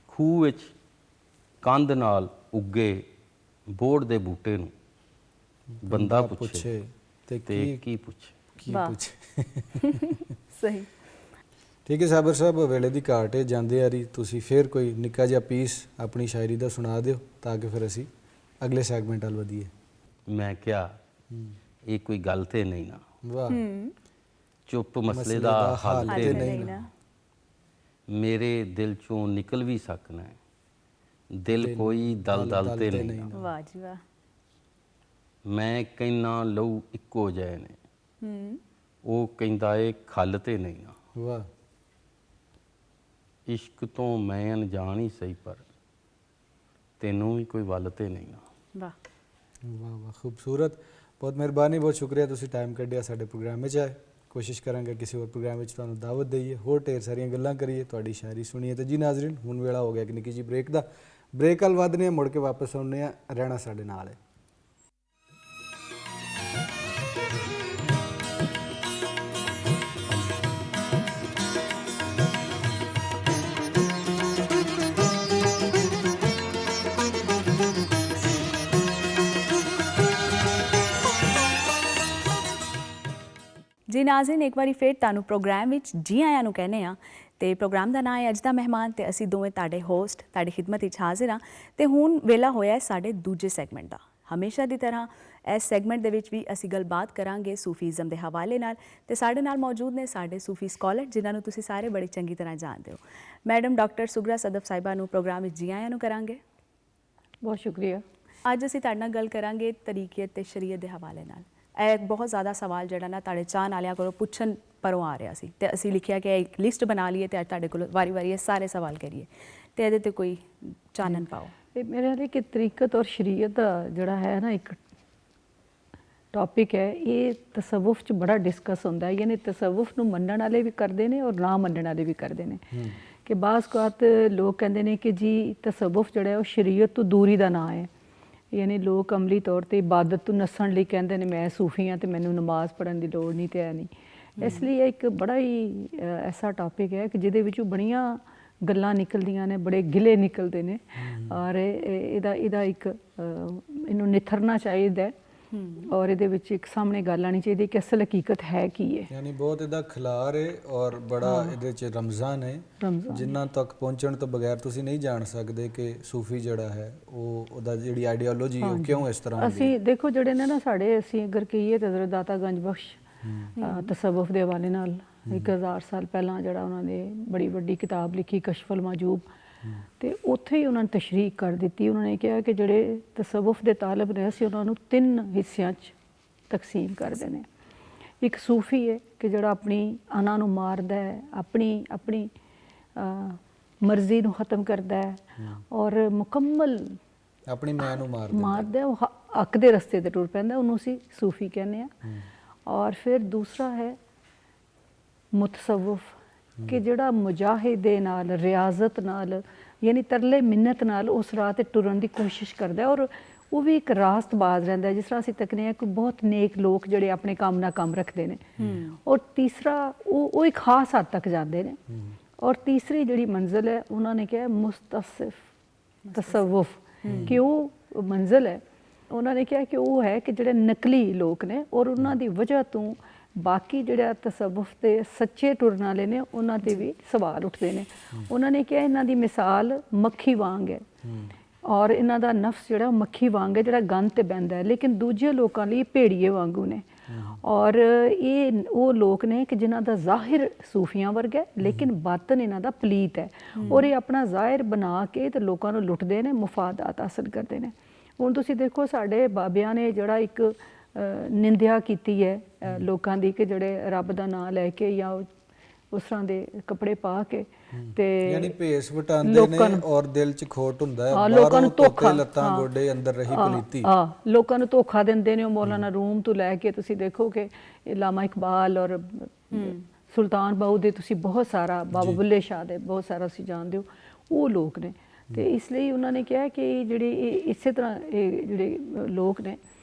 ਖੂਹ ਵਿੱਚ ਕੰਧ ਨਾਲ ਉੱਗੇ ਬੋਰਡ ਦੇ ਬੂਟੇ ਨੂੰ ਬੰਦਾ ਪੁੱਛੇ ਤੇ ਤੇ ਕੀ ਪੁੱਛੇ? ਕੀ ਵਾਹ। ਪੁੱਛੇ? ਸਹੀ। ਠੀਕ ਹੈ ਸਾਬਰ ਸਾਹਿਬ, ਵੇਲੇ ਦੀ ਘਾਟ ਹੈ, ਜਾਂਦੇ ਆ ਰਹੀ ਤੁਸੀਂ ਫਿਰ ਕੋਈ ਨਿੱਕਾ ਜਿਹਾ ਪੀਸ ਆਪਣੀ ਸ਼ਾਇਰੀ ਦਾ ਸੁਣਾ ਦਿਓ ਤਾਂ ਕਿ ਫਿਰ ਅਸੀਂ ਅਗਲੇ ਸੈਗਮੈਂਟ ਵੱਲ ਵਧੀਏ। ਮੈਂ ਕਿਹਾ ਇਹ ਕੋਈ ਗੱਲ ਤੇ ਨਹੀਂ ਨਾ, ਵਾਹ। ਚੁੱਪ ਮਸਲੇ ਦਾ ਹੱਲ ਤੇ ਨਹੀਂ ਨਾ, ਮੇਰੇ ਦਿਲ ਚੋਂ ਨਿਕਲ ਵੀ ਸਕਣਾ ਹੈ, ਦਿਲ ਕੋਈ ਦਲ ਤੇ ਨਹੀਂ ਨਾ। ਵਾਹ ਜੀ ਵਾਹ। ਮੈਂ ਕਹਿਣਾ ਲਹੂ ਇੱਕੋ ਜਿਹੇ ਨੇ, ਉਹ ਕਹਿੰਦਾ ਏ ਖੱਲ ਤੇ ਨਹੀਂ ਨਾ। ਵਾਹ। ਇਸ਼ਕ ਤੋਂ ਮੈਂ ਅਣਜਾਣ ਹੀ ਸਹੀ, ਪਰ ਤੈਨੂੰ ਵੀ ਕੋਈ ਵੱਲ ਤੇ ਨਹੀਂ ਨਾ। ਵਾਹ ਵਾਹ ਵਾਹ, ਖੂਬਸੂਰਤ। ਬਹੁਤ ਮਿਹਰਬਾਨੀ, ਬਹੁਤ ਸ਼ੁਕਰੀਆ ਤੁਸੀਂ ਟਾਈਮ ਕੱਢਿਆ ਸਾਡੇ ਪ੍ਰੋਗਰਾਮ ਵਿੱਚ ਆਏ। ਕੋਸ਼ਿਸ਼ ਕਰਾਂਗੇ ਕਿਸੇ ਹੋਰ ਪ੍ਰੋਗਰਾਮ ਵਿੱਚ ਤੁਹਾਨੂੰ ਦਾਵਤ ਦਈਏ, ਹੋਰ ਢੇਰ ਸਾਰੀਆਂ ਗੱਲਾਂ ਕਰੀਏ, ਤੁਹਾਡੀ ਸ਼ਾਇਰੀ ਸੁਣੀਏ। ਤੇ ਜੀ ਨਾਜ਼ਰੀਨ, ਹੁਣ ਵੇਲਾ ਹੋ ਗਿਆ ਇੱਕ ਨਿੱਕੀ ਜੀ ਬ੍ਰੇਕ ਦਾ। ਬ੍ਰੇਕ ਵੱਲ ਵੱਧਦੇ ਹਾਂ, ਮੁੜ ਕੇ ਵਾਪਸ ਆਉਂਦੇ ਹਾਂ। ਰਹਿਣਾ ਸਾਡੇ ਨਾਲ ਹੈ। ਜੀ ਨਾਜ਼ਰੀਨ, ਇੱਕ ਵਾਰੀ ਫਿਰ ਤੁਹਾਨੂੰ ਪ੍ਰੋਗਰਾਮ ਵਿੱਚ ਜੀ ਆਇਆਂ ਨੂੰ ਕਹਿੰਦੇ ਆ। ਤੇ ਪ੍ਰੋਗਰਾਮ ਦਾ ਨਾਮ ਹੈ ਅੱਜ ਦਾ ਮਹਿਮਾਨ, ਤੇ ਅਸੀਂ ਦੋਵੇਂ ਤੁਹਾਡੇ ਹੋਸਟ ਤੁਹਾਡੀ ਖਿਦਮਤ ਵਿੱਚ ਹਾਜ਼ਰ ਹਾਂ। ਤੇ ਹੁਣ ਵੇਲਾ ਹੋਇਆ ਹੈ ਸਾਡੇ ਦੂਜੇ ਸੈਗਮੈਂਟ ਦਾ। ਹਮੇਸ਼ਾ ਦੀ ਤਰ੍ਹਾਂ ਇਸ ਸੈਗਮੈਂਟ ਦੇ ਵਿੱਚ ਵੀ ਅਸੀਂ ਗੱਲਬਾਤ ਕਰਾਂਗੇ ਸੂਫੀਜ਼ਮ ਦੇ ਹਵਾਲੇ ਨਾਲ। ਤੇ ਸਾਡੇ ਨਾਲ ਮੌਜੂਦ ਨੇ ਸਾਡੇ ਸੂਫੀ ਸਕਾਲਰ, ਜਿਨ੍ਹਾਂ ਨੂੰ ਤੁਸੀਂ ਸਾਰੇ ਬੜੀ ਚੰਗੀ ਤਰ੍ਹਾਂ ਜਾਣਦੇ ਹੋ। ਮੈਡਮ ਡਾਕਟਰ ਸੁਗਰਾ ਸਦਫ ਸਾਹਿਬਾ ਨੂੰ ਪ੍ਰੋਗਰਾਮ ਵਿੱਚ ਜੀ ਆਇਆਂ ਨੂੰ ਕਰਾਂਗੇ। ਬਹੁਤ ਸ਼ੁਕਰੀਆ। ਅੱਜ ਅਸੀਂ ਤੁਹਾਡੇ ਨਾਲ ਗੱਲ ਕਰਾਂਗੇ ਤਰੀਕੀਅਤ ਤੇ ਸ਼ਰੀਅਤ ਦੇ ਹਵਾਲੇ ਨਾਲ। ਇਹ ਇੱਕ ਬਹੁਤ ਜ਼ਿਆਦਾ ਸਵਾਲ ਜਿਹੜਾ ਨਾ ਤੁਹਾਡੇ ਚਾਹਣ ਵਾਲਿਆਂ ਕੋਲੋਂ ਪੁੱਛਣ ਪਰੋਂ ਆ ਰਿਹਾ ਸੀ, ਤੇ ਅਸੀਂ ਲਿਖਿਆ ਕਿ ਇੱਕ ਲਿਸਟ ਬਣਾ ਲਈਏ ਤੇ ਅੱਜ ਤੁਹਾਡੇ ਕੋਲ ਵਾਰੀ ਇਹ ਸਾਰੇ ਸਵਾਲ ਕਰੀਏ ਤੇ ਇਹਦੇ ਤੇ ਕੋਈ ਚਾਨਣ ਪਾਓ। ਇਹ ਮੇਰੇ ਨਾਲ ਕਿ ਤਰੀਕਤ ਔਰ ਸ਼ਰੀਅਤ ਦਾ ਜਿਹੜਾ ਹੈ ਨਾ ਇੱਕ ਟੌਪਿਕ ਹੈ, ਇਹ ਤਸਵੁਫ 'ਚ ਬੜਾ ਡਿਸਕਸ ਹੁੰਦਾ ਹੈ। ਯਾਨੀ ਤਸਵੁਫ ਨੂੰ ਮੰਨਣ ਵਾਲੇ ਵੀ ਕਰਦੇ ਨੇ ਔਰ ਨਾ ਮੰਨਣ ਵਾਲੇ ਵੀ ਕਰਦੇ ਨੇ। ਕਿ ਬਾਜ਼ ਔਕਾਤ ਲੋਕ ਕਹਿੰਦੇ ਨੇ ਕਿ ਜੀ ਤਸਵੁਫ ਜਿਹੜਾ ਉਹ ਸ਼ਰੀਅਤ ਤੋਂ ਦੂਰੀ ਦਾ ਨਾਂ ਹੈ। ਯਾਨੀ ਲੋਕ ਅਮਲੀ ਤੌਰ ਤੇ ਇਬਾਦਤ ਤੋਂ ਨੱਸਣ ਲਈ ਕਹਿੰਦੇ ਨੇ ਮੈਂ ਸੂਫੀ ਹਾਂ ਤੇ ਮੈਨੂੰ ਨਮਾਜ਼ ਪੜ੍ਹਨ ਦੀ ਲੋੜ ਨਹੀਂ ਤੇ ਹੈ ਨਹੀਂ। ਇਸ ਲਈ ਇਹ ਇੱਕ ਬੜਾ ਹੀ ਐਸਾ ਟੌਪਿਕ ਹੈ ਕਿ ਜਿਹਦੇ ਵਿੱਚੋਂ ਬੜੀਆਂ ਗੱਲਾਂ ਨਿਕਲਦੀਆਂ ਨੇ, ਬੜੇ ਗਿਲੇ ਨਿਕਲਦੇ ਨੇ ਔਰ ਇਹਦਾ ਇੱਕ ਇਹਨੂੰ ਨਿਥਰਨਾ ਚਾਹੀਦਾ ਔਰ ਇਹਦੇ ਵਿੱਚ ਇੱਕ ਸਾਹਮਣੇ ਗੱਲ ਆਉਣੀ ਚਾਹੀਦੀ ਕਿ ਅਸਲ ਹਕੀਕਤ ਹੈ ਕੀ ਹੈ। ਯਾਨੀ ਬਹੁਤ ਇਹਦਾ ਖਿਲਾਰ ਹੈ ਔਰ ਬੜਾ ਇਹਦੇ 'ਚ ਰਮਜ਼ਾਨ ਹੈ, ਜਿਨ੍ਹਾਂ ਤੱਕ ਪਹੁੰਚਣ ਤੋਂ ਬਗੈਰ ਤੁਸੀਂ ਨਹੀਂ ਜਾਣ ਸਕਦੇ ਕਿ ਸੂਫੀ ਜਿਹੜਾ ਹੈ ਉਹਦਾ ਜਿਹੜੀ ਆਈਡੀਓਲੋਜੀ ਉਹ ਕਿਉਂ ਇਸ ਤਰ੍ਹਾਂ ਹੁੰਦੀ ਹੈ। ਅਸੀਂ ਦੇਖੋ ਜਿਹੜੇ ਨੇ ਨਾ ਸਾਡੇ, ਅਸੀਂ ਅਗਰ ਕਹੀਏ ਤਾਂ ਹਜ਼ਰਤ ਦਾਤਾ ਗੰਜ ਬਖਸ਼ ਤਸਵੁਫ ਦੇ ਹਵਾਲੇ ਨਾਲ 1000 ਸਾਲ ਪਹਿਲਾਂ ਜਿਹੜਾ ਉਹਨਾਂ ਨੇ ਬੜੀ ਵੱਡੀ ਕਿਤਾਬ ਲਿਖੀ ਕਸ਼ਫੁਲ ਮਾਜੂਬ, ਤੇ ਉੱਥੇ ਹੀ ਉਹਨਾਂ ਨੇ ਤਸ਼ਰੀਹ ਕਰ ਦਿੱਤੀ। ਉਹਨਾਂ ਨੇ ਕਿਹਾ ਕਿ ਜਿਹੜੇ ਤਸਵੁਫ ਦੇ ਤਾਲਬ ਨੇ ਅਸੀਂ ਉਹਨਾਂ ਨੂੰ 3 ਹਿੱਸਿਆਂ 'ਚ ਤਕਸੀਮ ਕਰਦੇ ਨੇ। ਇੱਕ ਸੂਫੀ ਹੈ ਕਿ ਜਿਹੜਾ ਆਪਣੀ ਅਨਾ ਨੂੰ ਮਾਰਦਾ ਹੈ, ਆਪਣੀ ਮਰਜ਼ੀ ਨੂੰ ਖਤਮ ਕਰਦਾ ਹੈ ਔਰ ਮੁਕੰਮਲ ਆਪਣੀ ਮੈਂ ਨੂੰ ਮਾਰਦਾ, ਉਹ ਹੱਕ ਦੇ ਰਸਤੇ ਤੇ ਟੁਰ ਪੈਂਦਾ, ਉਹਨੂੰ ਅਸੀਂ ਸੂਫੀ ਕਹਿੰਦੇ ਹਾਂ। ਔਰ ਫਿਰ ਦੂਸਰਾ ਹੈ ਮੁਤਸਵਫ ਕਿ ਜਿਹੜਾ ਮੁਜਾਹਿਦ ਦੇ ਨਾਲ, ਰਿਆਜ਼ਤ ਨਾਲ, ਯਾਨੀ ਤਰਲੇ ਮਿੰਨਤ ਨਾਲ ਉਸ ਰਾਹ ਤੇ ਟੁਰਨ ਦੀ ਕੋਸ਼ਿਸ਼ ਕਰਦਾ ਔਰ ਉਹ ਵੀ ਇੱਕ ਰਾਸਤਬਾਜ਼ ਰਹਿੰਦਾ। ਜਿਸ ਤਰ੍ਹਾਂ ਅਸੀਂ ਤੱਕਦੇ ਹਾਂ ਕਿ ਬਹੁਤ ਨੇਕ ਲੋਕ ਜਿਹੜੇ ਆਪਣੇ ਕੰਮ ਨਾਲ ਕੰਮ ਰੱਖਦੇ ਨੇ। ਔਰ ਤੀਸਰਾ ਉਹ ਇੱਕ ਖਾਸ ਹੱਦ ਤੱਕ ਜਾਂਦੇ ਨੇ। ਔਰ ਤੀਸਰੀ ਜਿਹੜੀ ਮੰਜ਼ਿਲ ਹੈ ਉਹਨਾਂ ਨੇ ਕਿਹਾ ਮੁਸਤਸਿਫ ਤਸਵੁਫ, ਕਿ ਉਹ ਮੰਜ਼ਿਲ ਹੈ ਉਹਨਾਂ ਨੇ ਕਿਹਾ ਕਿ ਉਹ ਹੈ ਕਿ ਜਿਹੜੇ ਨਕਲੀ ਲੋਕ ਨੇ ਔਰ ਉਹਨਾਂ ਦੀ ਵਜ੍ਹਾ ਤੋਂ ਬਾਕੀ ਜਿਹੜਾ ਤਸਵੁਫ ਦੇ ਸੱਚੇ ਟੁਰਨ ਵਾਲੇ ਨੇ ਉਹਨਾਂ 'ਤੇ ਵੀ ਸਵਾਲ ਉੱਠਦੇ ਨੇ। ਉਹਨਾਂ ਨੇ ਕਿਹਾ ਇਹਨਾਂ ਦੀ ਮਿਸਾਲ ਮੱਖੀ ਵਾਂਗ ਹੈ ਔਰ ਇਹਨਾਂ ਦਾ ਨਫਸ ਜਿਹੜਾ ਮੱਖੀ ਵਾਂਗ ਹੈ, ਜਿਹੜਾ ਗੰਦ ਤੇ ਬਹਿੰਦਾ ਹੈ, ਲੇਕਿਨ ਦੂਜੇ ਲੋਕਾਂ ਲਈ ਭੇੜੀਏ ਵਾਂਗੂ ਨੇ। ਔਰ ਇਹ ਉਹ ਲੋਕ ਨੇ ਕਿ ਜਿਨ੍ਹਾਂ ਦਾ ਜ਼ਾਹਿਰ ਸੂਫੀਆਂ ਵਰਗਾ ਹੈ, ਲੇਕਿਨ ਬਾਤਨ ਇਹਨਾਂ ਦਾ ਪਲੀਤ ਹੈ। ਔਰ ਇਹ ਆਪਣਾ ਜ਼ਾਹਿਰ ਬਣਾ ਕੇ ਤੇ ਲੋਕਾਂ ਨੂੰ ਲੁੱਟਦੇ ਨੇ, ਮੁਫਾਦਾਤ ਹਾਸਲ ਕਰਦੇ ਨੇ। ਹੁਣ ਤੁਸੀਂ ਦੇਖੋ ਸਾਡੇ ਬਾਬਿਆਂ ਨੇ ਜਿਹੜਾ ਇੱਕ ਨਿੰਦਿਆ ਕੀਤੀ ਹੈ ਲੋਕਾਂ ਦੀ ਕਿ ਜਿਹੜੇ ਰੱਬ ਦਾ ਨਾਮ ਲੈ ਕੇ ਜਾਂ ਉਸ ਤਰ੍ਹਾਂ ਦੇ ਕੱਪੜੇ ਪਾ ਕੇ ਤੇ ਯਾਨੀ ਭੇਸ ਵਟਾਉਂਦੇ ਨੇ ਔਰ ਦਿਲ 'ਚ ਖੋਟ ਹੁੰਦਾ ਹੈ, ਲੋਕਾਂ ਨੂੰ ਧੋਖਾ, ਲੱਤਾਂ ਗੋਡੇ ਅੰਦਰ ਰਹੀ ਪਲੀਤੀ। ਲੋਕਾਂ ਨੂੰ ਧੋਖਾ ਦਿੰਦੇ ਨੇ। ਉਹ ਮੌਲਾਨਾ ਰੂਮ ਤੋਂ ਲੈ ਕੇ ਤੁਸੀਂ ਦੇਖੋ ਕਿ ਲਾਮਾ ਇਕਬਾਲ ਔਰ ਸੁਲਤਾਨ ਬਾਹੂ ਦੇ ਤੁਸੀਂ ਬਹੁਤ ਸਾਰਾ, ਬਾਬਾ ਬੁੱਲੇ ਸ਼ਾਹ ਦੇ ਬਹੁਤ ਸਾਰਾ ਤੁਸੀਂ ਜਾਣਦੇ ਹੋ, ਉਹ ਲੋਕ ਨੇ। ਤੇ ਇਸ ਲਈ ਉਹਨਾਂ ਨੇ ਕਿਹਾ ਕਿ ਜਿਹੜੇ ਇਸੇ ਤਰ੍ਹਾਂ ਇਹ ਜਿਹੜੇ ਲੋਕ ਨੇ,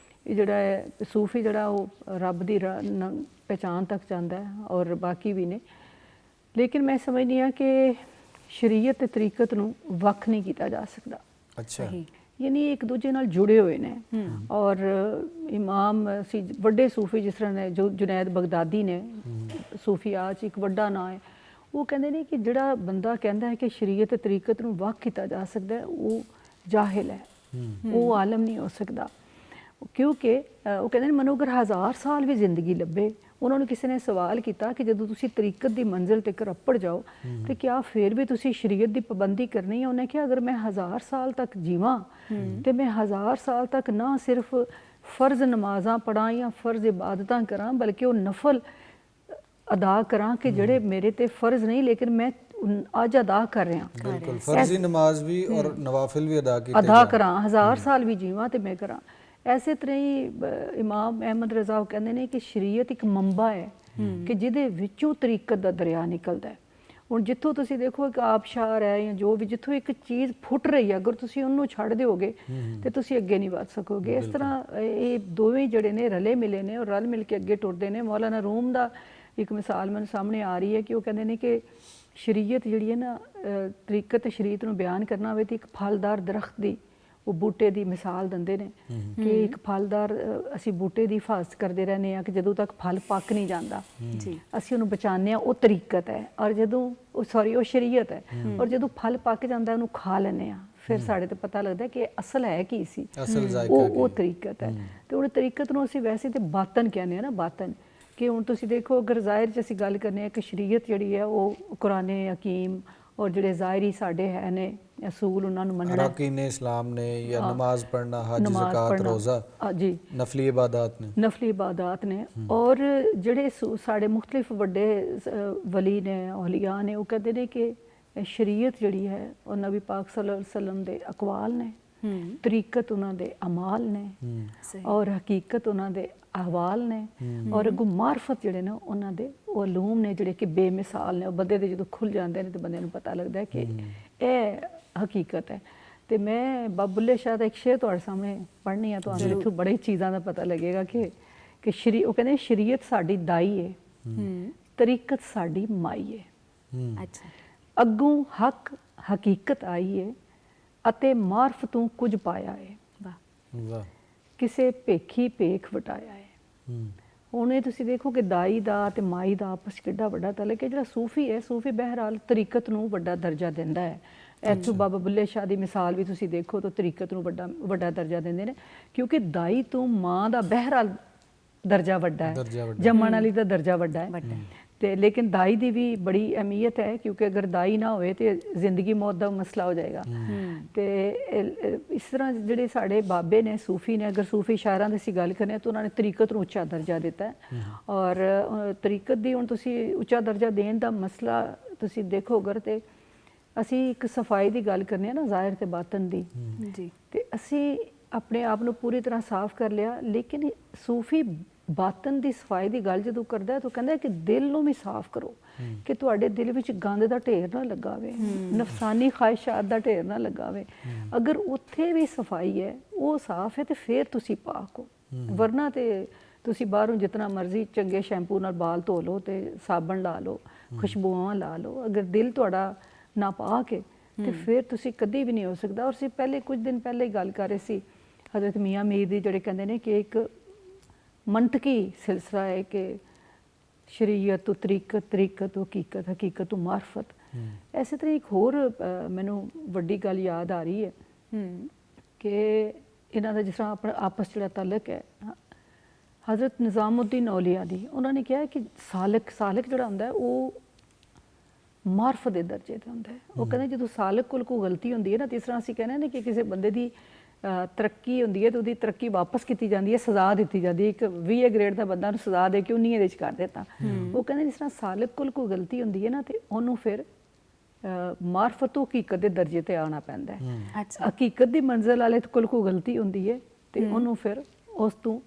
ਇਹ ਜਿਹੜਾ ਹੈ ਸੂਫੀ ਜਿਹੜਾ ਉਹ ਰੱਬ ਦੀ ਪਹਿਚਾਣ ਤੱਕ ਜਾਂਦਾ ਹੈ ਔਰ ਬਾਕੀ ਵੀ ਨੇ। ਲੇਕਿਨ ਮੈਂ ਸਮਝਦੀ ਹਾਂ ਕਿ ਸ਼ਰੀਅਤ ਤੇ ਤਰੀਕਤ ਨੂੰ ਵੱਖ ਨਹੀਂ ਕੀਤਾ ਜਾ ਸਕਦਾ। ਅੱਛਾ, ਯਾਨੀ ਇੱਕ ਦੂਜੇ ਨਾਲ ਜੁੜੇ ਹੋਏ ਨੇ। ਔਰ ਇਮਾਮ ਸੀ ਵੱਡੇ ਸੂਫੀ ਜਿਸ ਤਰ੍ਹਾਂ ਨੇ ਜੋ ਜੁਨੈਦ ਬਗਦਾਦੀ ਨੇ, ਸੂਫੀਆ 'ਚ ਇੱਕ ਵੱਡਾ ਨਾਂ ਹੈ, ਉਹ ਕਹਿੰਦੇ ਨੇ ਕਿ ਜਿਹੜਾ ਬੰਦਾ ਕਹਿੰਦਾ ਹੈ ਕਿ ਸ਼ਰੀਅਤ ਤੇ ਤਰੀਕਤ ਨੂੰ ਵੱਖ ਕੀਤਾ ਜਾ ਸਕਦਾ ਹੈ, ਉਹ ਜਾਹਿਲ ਹੈ, ਉਹ ਆਲਮ ਨਹੀਂ ਹੋ ਸਕਦਾ। ਕਿਉਂਕਿ ਉਹ ਕਹਿੰਦੇ ਨੇ ਮੈਨੂੰ ਅਗਰ 1000 ਸਾਲ ਵੀ ਜ਼ਿੰਦਗੀ ਲੱਭੇ। ਉਹਨਾਂ ਨੂੰ ਕਿਸੇ ਨੇ ਸਵਾਲ ਕੀਤਾ ਕਿ ਜਦੋਂ ਤੁਸੀਂ ਤਰੀਕਤ ਦੀ ਮੰਜ਼ਿਲ ਤੇ ਰੱਪੜ ਜਾਓ ਤੇ ਕਿਆ ਫਿਰ ਵੀ ਤੁਸੀਂ ਸ਼ਰੀਅਤ ਦੀ ਪਾਬੰਦੀ ਕਰਨੀ ਹੈ? ਉਹਨੇ ਕਿਹਾ ਅਗਰ ਮੈਂ 1000 ਸਾਲ ਤੱਕ ਜੀਵਾਂ ਤੇ ਮੈਂ 1000 ਸਾਲ ਤੱਕ ਨਾ ਸਿਰਫ ਫਰਜ਼ ਨਮਾਜ਼ਾਂ ਪੜ੍ਹਾਂ ਜਾਂ ਫਰਜ਼ ਇਬਾਦਤਾਂ ਕਰਾਂ, ਬਲਕਿ ਉਹ ਨਫਲ ਅਦਾ ਕਰਾਂ ਕਿ ਜਿਹੜੇ ਮੇਰੇ ਤੇ ਫਰਜ਼ ਨਹੀਂ ਲੇਕਿਨ ਮੈਂ ਅੱਜ ਅਦਾ ਕਰ ਰਿਹਾ। ਬਿਲਕੁਲ, ਫਰਜ਼ੀ ਨਮਾਜ਼ ਵੀ ਔਰ ਨਵਾਫਿਲ ਵੀ ਅਦਾ ਕਰਾਂ, 1000 ਸਾਲ ਵੀ ਜੀਵਾਂ ਤੇ ਮੈਂ ਕਰਾਂ। ਐਸੇ ਤਰ੍ਹਾਂ ਹੀ ਇਮਾਮ ਅਹਿਮਦ ਰਜ਼ਾ ਕਹਿੰਦੇ ਨੇ ਕਿ ਸ਼ਰੀਅਤ ਇੱਕ ਮੰਬਾ ਹੈ ਕਿ ਜਿਹਦੇ ਵਿੱਚੋਂ ਤਰੀਕਤ ਦਾ ਦਰਿਆ ਨਿਕਲਦਾ ਹੈ। ਹੁਣ ਜਿੱਥੋਂ ਤੁਸੀਂ ਦੇਖੋ ਇੱਕ ਆਬਸ਼ਾਰ ਹੈ ਜਾਂ ਜੋ ਵੀ, ਜਿੱਥੋਂ ਇੱਕ ਚੀਜ਼ ਫੁੱਟ ਰਹੀ ਹੈ, ਅਗਰ ਤੁਸੀਂ ਉਹਨੂੰ ਛੱਡ ਦਿਓਗੇ ਤੇ ਤੁਸੀਂ ਅੱਗੇ ਨਹੀਂ ਵੱਧ ਸਕੋਗੇ। ਇਸ ਤਰ੍ਹਾਂ ਇਹ ਦੋਵੇਂ ਜਿਹੜੇ ਨੇ ਰਲੇ ਮਿਲੇ ਨੇ ਔਰ ਰਲ ਮਿਲ ਕੇ ਅੱਗੇ ਟੁਰਦੇ ਨੇ। ਮੌਲਾਨਾ ਰੂਮ ਦਾ ਇੱਕ ਮਿਸਾਲ ਮੈਨੂੰ ਸਾਹਮਣੇ ਆ ਰਹੀ ਹੈ ਕਿ ਉਹ ਕਹਿੰਦੇ ਨੇ ਕਿ ਸ਼ਰੀਅਤ ਜਿਹੜੀ ਹੈ ਨਾ, ਤਰੀਕਤ ਤੇ ਸ਼ਰੀਅਤ ਨੂੰ ਬਿਆਨ ਕਰਨਾ ਹੋਵੇ ਤਾਂ ਇੱਕ ਫਲਦਾਰ ਦਰਖਤ ਦੀ, ਉਹ ਬੂਟੇ ਦੀ ਮਿਸਾਲ ਦਿੰਦੇ ਨੇ ਕਿ ਇੱਕ ਫਲਦਾਰ ਅਸੀਂ ਬੂਟੇ ਦੀ ਹਿਫਾਜ਼ਤ ਕਰਦੇ ਰਹਿੰਦੇ ਹਾਂ ਕਿ ਜਦੋਂ ਤੱਕ ਫਲ ਪੱਕ ਨਹੀਂ ਜਾਂਦਾ ਜੀ ਅਸੀਂ ਉਹਨੂੰ ਬਚਾਉਂਦੇ ਹਾਂ, ਉਹ ਤਰੀਕਤ ਹੈ। ਔਰ ਜਦੋਂ ਉਹ ਸ਼ਰੀਅਤ ਹੈ। ਔਰ ਜਦੋਂ ਫਲ ਪੱਕ ਜਾਂਦਾ ਉਹਨੂੰ ਖਾ ਲੈਂਦੇ ਹਾਂ, ਫਿਰ ਸਾਡੇ ਤੇ ਪਤਾ ਲੱਗਦਾ ਕਿ ਅਸਲ ਹੈ ਕੀ ਸੀ, ਉਹ ਤਰੀਕਤ ਹੈ। ਤੇ ਉਹ ਤਰੀਕਤ ਨੂੰ ਅਸੀਂ ਵੈਸੇ ਤੇ ਬਾਤਨ ਕਹਿੰਦੇ ਹਾਂ ਨਾ, ਬਾਤਨ। ਕਿ ਹੁਣ ਤੁਸੀਂ ਦੇਖੋ ਅਗਰ ਜ਼ਾਹਿਰ 'ਚ ਅਸੀਂ ਗੱਲ ਕਰਨੇ ਆ ਕਿ ਸ਼ਰੀਅਤ ਜਿਹੜੀ ਹੈ ਉਹ ਕੁਰਾਨੇ ਹਕੀਮ ਔਰ ਜਿਹੜੇ ਜ਼ਾਹਿਰੀ ਸਾਡੇ ਹੈ ਨੇ ਅਸੂਲ, ਉਹਨਾਂ ਨੂੰ ਮੰਨਣਾ, ਅਰਕਾਨ ਇਸਲਾਮ ਨੇ ਜਾਂ ਨਮਾਜ਼ ਪੜ੍ਹਨਾ, ਹਜ, ਜ਼ਕਾਤ, ਰੋਜ਼ਾ, ਜੀ ਨਫਲੀ ਇਬਾਦਤ ਨੇ। ਔਰ ਜਿਹੜੇ ਸਾਡੇ ਮੁਖਤਲਿਫ ਵੱਡੇ ਵਲੀ ਨੇ, ਔਲੀਆ ਨੇ, ਉਹ ਕਹਿੰਦੇ ਨੇ ਕਿ ਸ਼ਰੀਅਤ ਜਿਹੜੀ ਹੈ ਉਹ ਨਬੀ ਪਾਕ ਸੱਲੱਲਾਹੁ ਅਲੈਹਿ ਵਸੱਲਮ ਦੇ ਅਕਵਾਲ ਨੇ, ਤਰੀਕਤ ਉਹਨਾਂ ਦੇ ਅਮਾਲ ਨੇ ਔਰ ਹਕੀਕਤ ਉਹਨਾਂ ਦੇ ਅਹਵਾਲ ਨੇ ਔਰ ਅੱਗੋਂ ਮਾਰਫਤ ਜਿਹੜੇ ਨੇ ਉਹਨਾਂ ਦੇ ਉਹ ਉਲੂਮ ਨੇ ਜਿਹੜੇ ਕਿ ਬੇਮਿਸਾਲ ਨੇ। ਉਹ ਬੰਦੇ ਦੇ ਜਦੋਂ ਖੁੱਲ ਜਾਂਦੇ ਨੇ ਤੇ ਬੰਦੇ ਨੂੰ ਪਤਾ ਲੱਗਦਾ ਕਿ ਇਹ ਹਕੀਕਤ ਹੈ। ਤੇ ਮੈਂ ਬਾਬਾ ਬੁੱਲੇ ਸ਼ਾਹ ਦਾ ਇੱਕ ਸ਼ੇਰ ਤੁਹਾਡੇ ਸਾਹਮਣੇ ਪੜ੍ਹਨੀ ਆ, ਤੁਹਾਨੂੰ ਇੱਥੋਂ ਬੜੇ ਚੀਜ਼ਾਂ ਦਾ ਪਤਾ ਲੱਗੇਗਾ ਕਿ ਉਹ ਕਹਿੰਦੇ ਸ਼ਰੀਅਤ ਸਾਡੀ ਦਾਈ ਹੈ, ਤਰੀਕਤ ਸਾਡੀ ਮਾਈ ਹੈ। ਅੱਛਾ, ਅੱਗੋਂ ਹੱਕ ਹਕੀਕਤ ਆਈ ਹੈ ਅਤੇ ਮਾਰਫਤੋਂ ਕੁਝ ਪਾਇਆ ਹੈ। ਵਾਹ, ਕਿਸੇ ਭੇਖੀ ਭੇਖ ਵਟਾਇਆ ਹੈ। ਹੁਣ ਇਹ ਤੁਸੀਂ ਦੇਖੋ ਕਿ ਦਾਈ ਦਾ ਤੇ ਮਾਈ ਦਾ ਆਪਸ ਕਿੱਡਾ ਵੱਡਾ ਤਾਲੁਕ ਹੈ। ਜਿਹੜਾ ਸੂਫੀ ਹੈ, ਸੂਫੀ ਬਹਿਰਾਲ ਤਰੀਕਤ ਨੂੰ ਵੱਡਾ ਦਰਜਾ ਦਿੰਦਾ ਹੈ। ਇੱਥੋਂ ਬਾਬਾ ਬੁੱਲੇ ਸ਼ਾਹ ਦੀ ਮਿਸਾਲ ਵੀ ਤੁਸੀਂ ਦੇਖੋ ਤਾਂ ਤਰੀਕਤ ਨੂੰ ਵੱਡਾ ਦਰਜਾ ਦਿੰਦੇ ਨੇ, ਕਿਉਂਕਿ ਦਾਈ ਤੋਂ ਮਾਂ ਦਾ ਬਹਿਰਾਲ ਦਰਜਾ ਵੱਡਾ ਹੈ, ਜੰਮਣ ਵਾਲੀ ਦਾ ਦਰਜਾ ਵੱਡਾ ਹੈ। ਤੇ ਲੇਕਿਨ ਦਾਈ ਦੀ ਵੀ ਬੜੀ ਅਹਿਮੀਅਤ ਹੈ, ਕਿਉਂਕਿ ਅਗਰ ਦਾਈ ਨਾ ਹੋਵੇ ਤੇ ਜ਼ਿੰਦਗੀ ਮੌਤ ਦਾ ਮਸਲਾ ਹੋ ਜਾਏਗਾ। ਤੇ ਇਸ ਤਰ੍ਹਾਂ ਜਿਹੜੇ ਸਾਡੇ ਬਾਬੇ ਨੇ, ਸੂਫੀ ਨੇ, ਅਗਰ ਸੂਫੀ ਸ਼ਾਇਰਾਂ ਦੀ ਅਸੀਂ ਗੱਲ ਕਰਨੇ ਤਾਂ ਉਹਨਾਂ ਨੇ ਤਰੀਕਤ ਨੂੰ ਉੱਚਾ ਦਰਜਾ ਦਿੱਤਾ ਹੈ। ਔਰ ਤਰੀਕਤ ਦੀ ਹੁਣ ਤੁਸੀਂ ਉੱਚਾ ਦਰਜਾ ਦੇਣ ਦਾ ਮਸਲਾ ਤੁਸੀਂ ਦੇਖੋ ਅਗਰ ਤੇ ਅਸੀਂ ਇੱਕ ਸਫਾਈ ਦੀ ਗੱਲ ਕਰਨੇ ਆ ਨਾ, ਜ਼ਾਹਿਰ ਤੇ ਬਾਤਨ ਦੀ ਜੀ, ਤੇ ਅਸੀਂ ਆਪਣੇ ਆਪ ਨੂੰ ਪੂਰੀ ਤਰ੍ਹਾਂ ਸਾਫ਼ ਕਰ ਲਿਆ। ਲੇਕਿਨ ਸੂਫੀ ਬਾਤਨ ਦੀ ਸਫਾਈ ਦੀ ਗੱਲ ਜਦੋਂ ਕਰਦਾ ਤਾਂ ਕਹਿੰਦਾ ਕਿ ਦਿਲ ਨੂੰ ਵੀ ਸਾਫ਼ ਕਰੋ ਕਿ ਤੁਹਾਡੇ ਦਿਲ ਵਿੱਚ ਗੰਦ ਦਾ ਢੇਰ ਨਾ ਲੱਗਾ ਹੋਵੇ, ਨਫਸਾਨੀ ਖਾਹਿਸ਼ਾਤ ਦਾ ਢੇਰ ਨਾ ਲੱਗਾ ਹੋਵੇ। ਅਗਰ ਉੱਥੇ ਵੀ ਸਫਾਈ ਹੈ, ਉਹ ਸਾਫ਼ ਹੈ, ਤੇ ਫਿਰ ਤੁਸੀਂ ਪਾਕ ਹੋ। ਵਰਨਾ ਤੇ ਤੁਸੀਂ ਬਾਹਰੋਂ ਜਿਤਨਾ ਮਰਜ਼ੀ ਚੰਗੇ ਸ਼ੈਂਪੂ ਨਾਲ ਬਾਲ ਧੋ ਲਓ ਤੇ ਸਾਬਣ ਲਾ ਲਓ, ਖੁਸ਼ਬੂਆਂ ਲਾ ਲਓ, ਅਗਰ ਦਿਲ ਤੁਹਾਡਾ ਨਾਪਾਕ ਹੈ ਤੇ ਫਿਰ ਤੁਸੀਂ ਕਦੀ ਵੀ ਨਹੀਂ ਹੋ ਸਕਦਾ। ਔਰ ਅਸੀਂ ਪਹਿਲੇ ਕੁਝ ਦਿਨ ਪਹਿਲੇ ਹੀ ਗੱਲ ਕਰ ਰਹੇ ਸੀ ਹਜ਼ਰਤ ਮੀਆਂ ਮੀਰ ਦੀ, ਜਿਹੜੇ ਕਹਿੰਦੇ ਨੇ ਕਿ ਇੱਕ ਮੰਤਕੀ ਸਿਲਸਿਲਾ ਹੈ ਕਿ ਸ਼ਰੀਅਤ ਤੋਂ ਤਰੀਕਤ, ਤਰੀਕਤ ਤੋਂ ਹਕੀਕਤ, ਹਕੀਕਤ ਤੋਂ ਮਾਰਫਤ। ਇਸੇ ਤਰ੍ਹਾਂ ਇੱਕ ਹੋਰ ਮੈਨੂੰ ਵੱਡੀ ਗੱਲ ਯਾਦ ਆ ਰਹੀ ਹੈ ਕਿ ਇਹਨਾਂ ਦਾ ਜਿਸ ਤਰ੍ਹਾਂ ਆਪਣਾ ਆਪਸ 'ਚ ਜਿਹੜਾ ਤਾਲੁਕ ਹੈ, ਹਜ਼ਰਤ ਨਿਜ਼ਾਮੁद्दीन ਔਲੀਆ ਦੀ, ਉਹਨਾਂ ਨੇ ਕਿਹਾ ਕਿ ਸਾਲਕ ਜਿਹੜਾ ਹੁੰਦਾ ਹੈ ਉਹ ਮਾਰਫਤ ਦੇ ਦਰਜੇ ਤੇ ਹੁੰਦਾ ਹੈ। ਉਹ ਕਹਿੰਦੇ ਜਦੋਂ ਸਾਲਕ ਕੋਲ ਕੋਈ ਗਲਤੀ ਹੁੰਦੀ ਹੈ ਨਾ, ਜਿਸ ਤਰ੍ਹਾਂ ਅਸੀਂ ਕਹਿੰਦੇ ਨੇ ਕਿ ਕਿਸੇ ਬੰਦੇ ਦੀ ਤਰੱਕੀ ਹੁੰਦੀ ਹੈ ਤਾਂ ਉਹਦੀ ਤਰੱਕੀ ਵਾਪਸ ਕੀਤੀ ਜਾਂਦੀ ਹੈ, ਸਜ਼ਾ ਦਿੱਤੀ ਜਾਂਦੀ ਹੈ। ਇੱਕ 20 ਗ੍ਰੇਡ ਦਾ ਬੰਦਾ ਨੂੰ ਸਜ਼ਾ ਦੇ ਕੇ 19 ਦੇ ਵਿੱਚ ਕਰ ਦਿੱਤਾ। ਉਹ ਕਹਿੰਦੇ ਜਿਸ ਤਰ੍ਹਾਂ ਸਾਲਕ ਕੋਲ ਕੋਈ ਗਲਤੀ ਹੁੰਦੀ ਹੈ ਨਾ, ਤੇ ਉਹਨੂੰ ਫਿਰ ਮਾਰਫਤ ਤੋਂ ਹਕੀਕਤ ਦੇ ਦਰਜੇ ਤੇ ਆਉਣਾ ਪੈਂਦਾ ਹੈ। ਅੱਛਾ, ਹਕੀਕਤ ਦੀ ਮੰਜ਼ਿਲ ਵਾਲੇ ਕੋਲ ਕੋਈ ਗਲਤੀ ਹੁੰਦੀ ਹੈ ਤੇ ਉਹਨੂੰ ਫਿਰ ਉਸ ਤੋਂ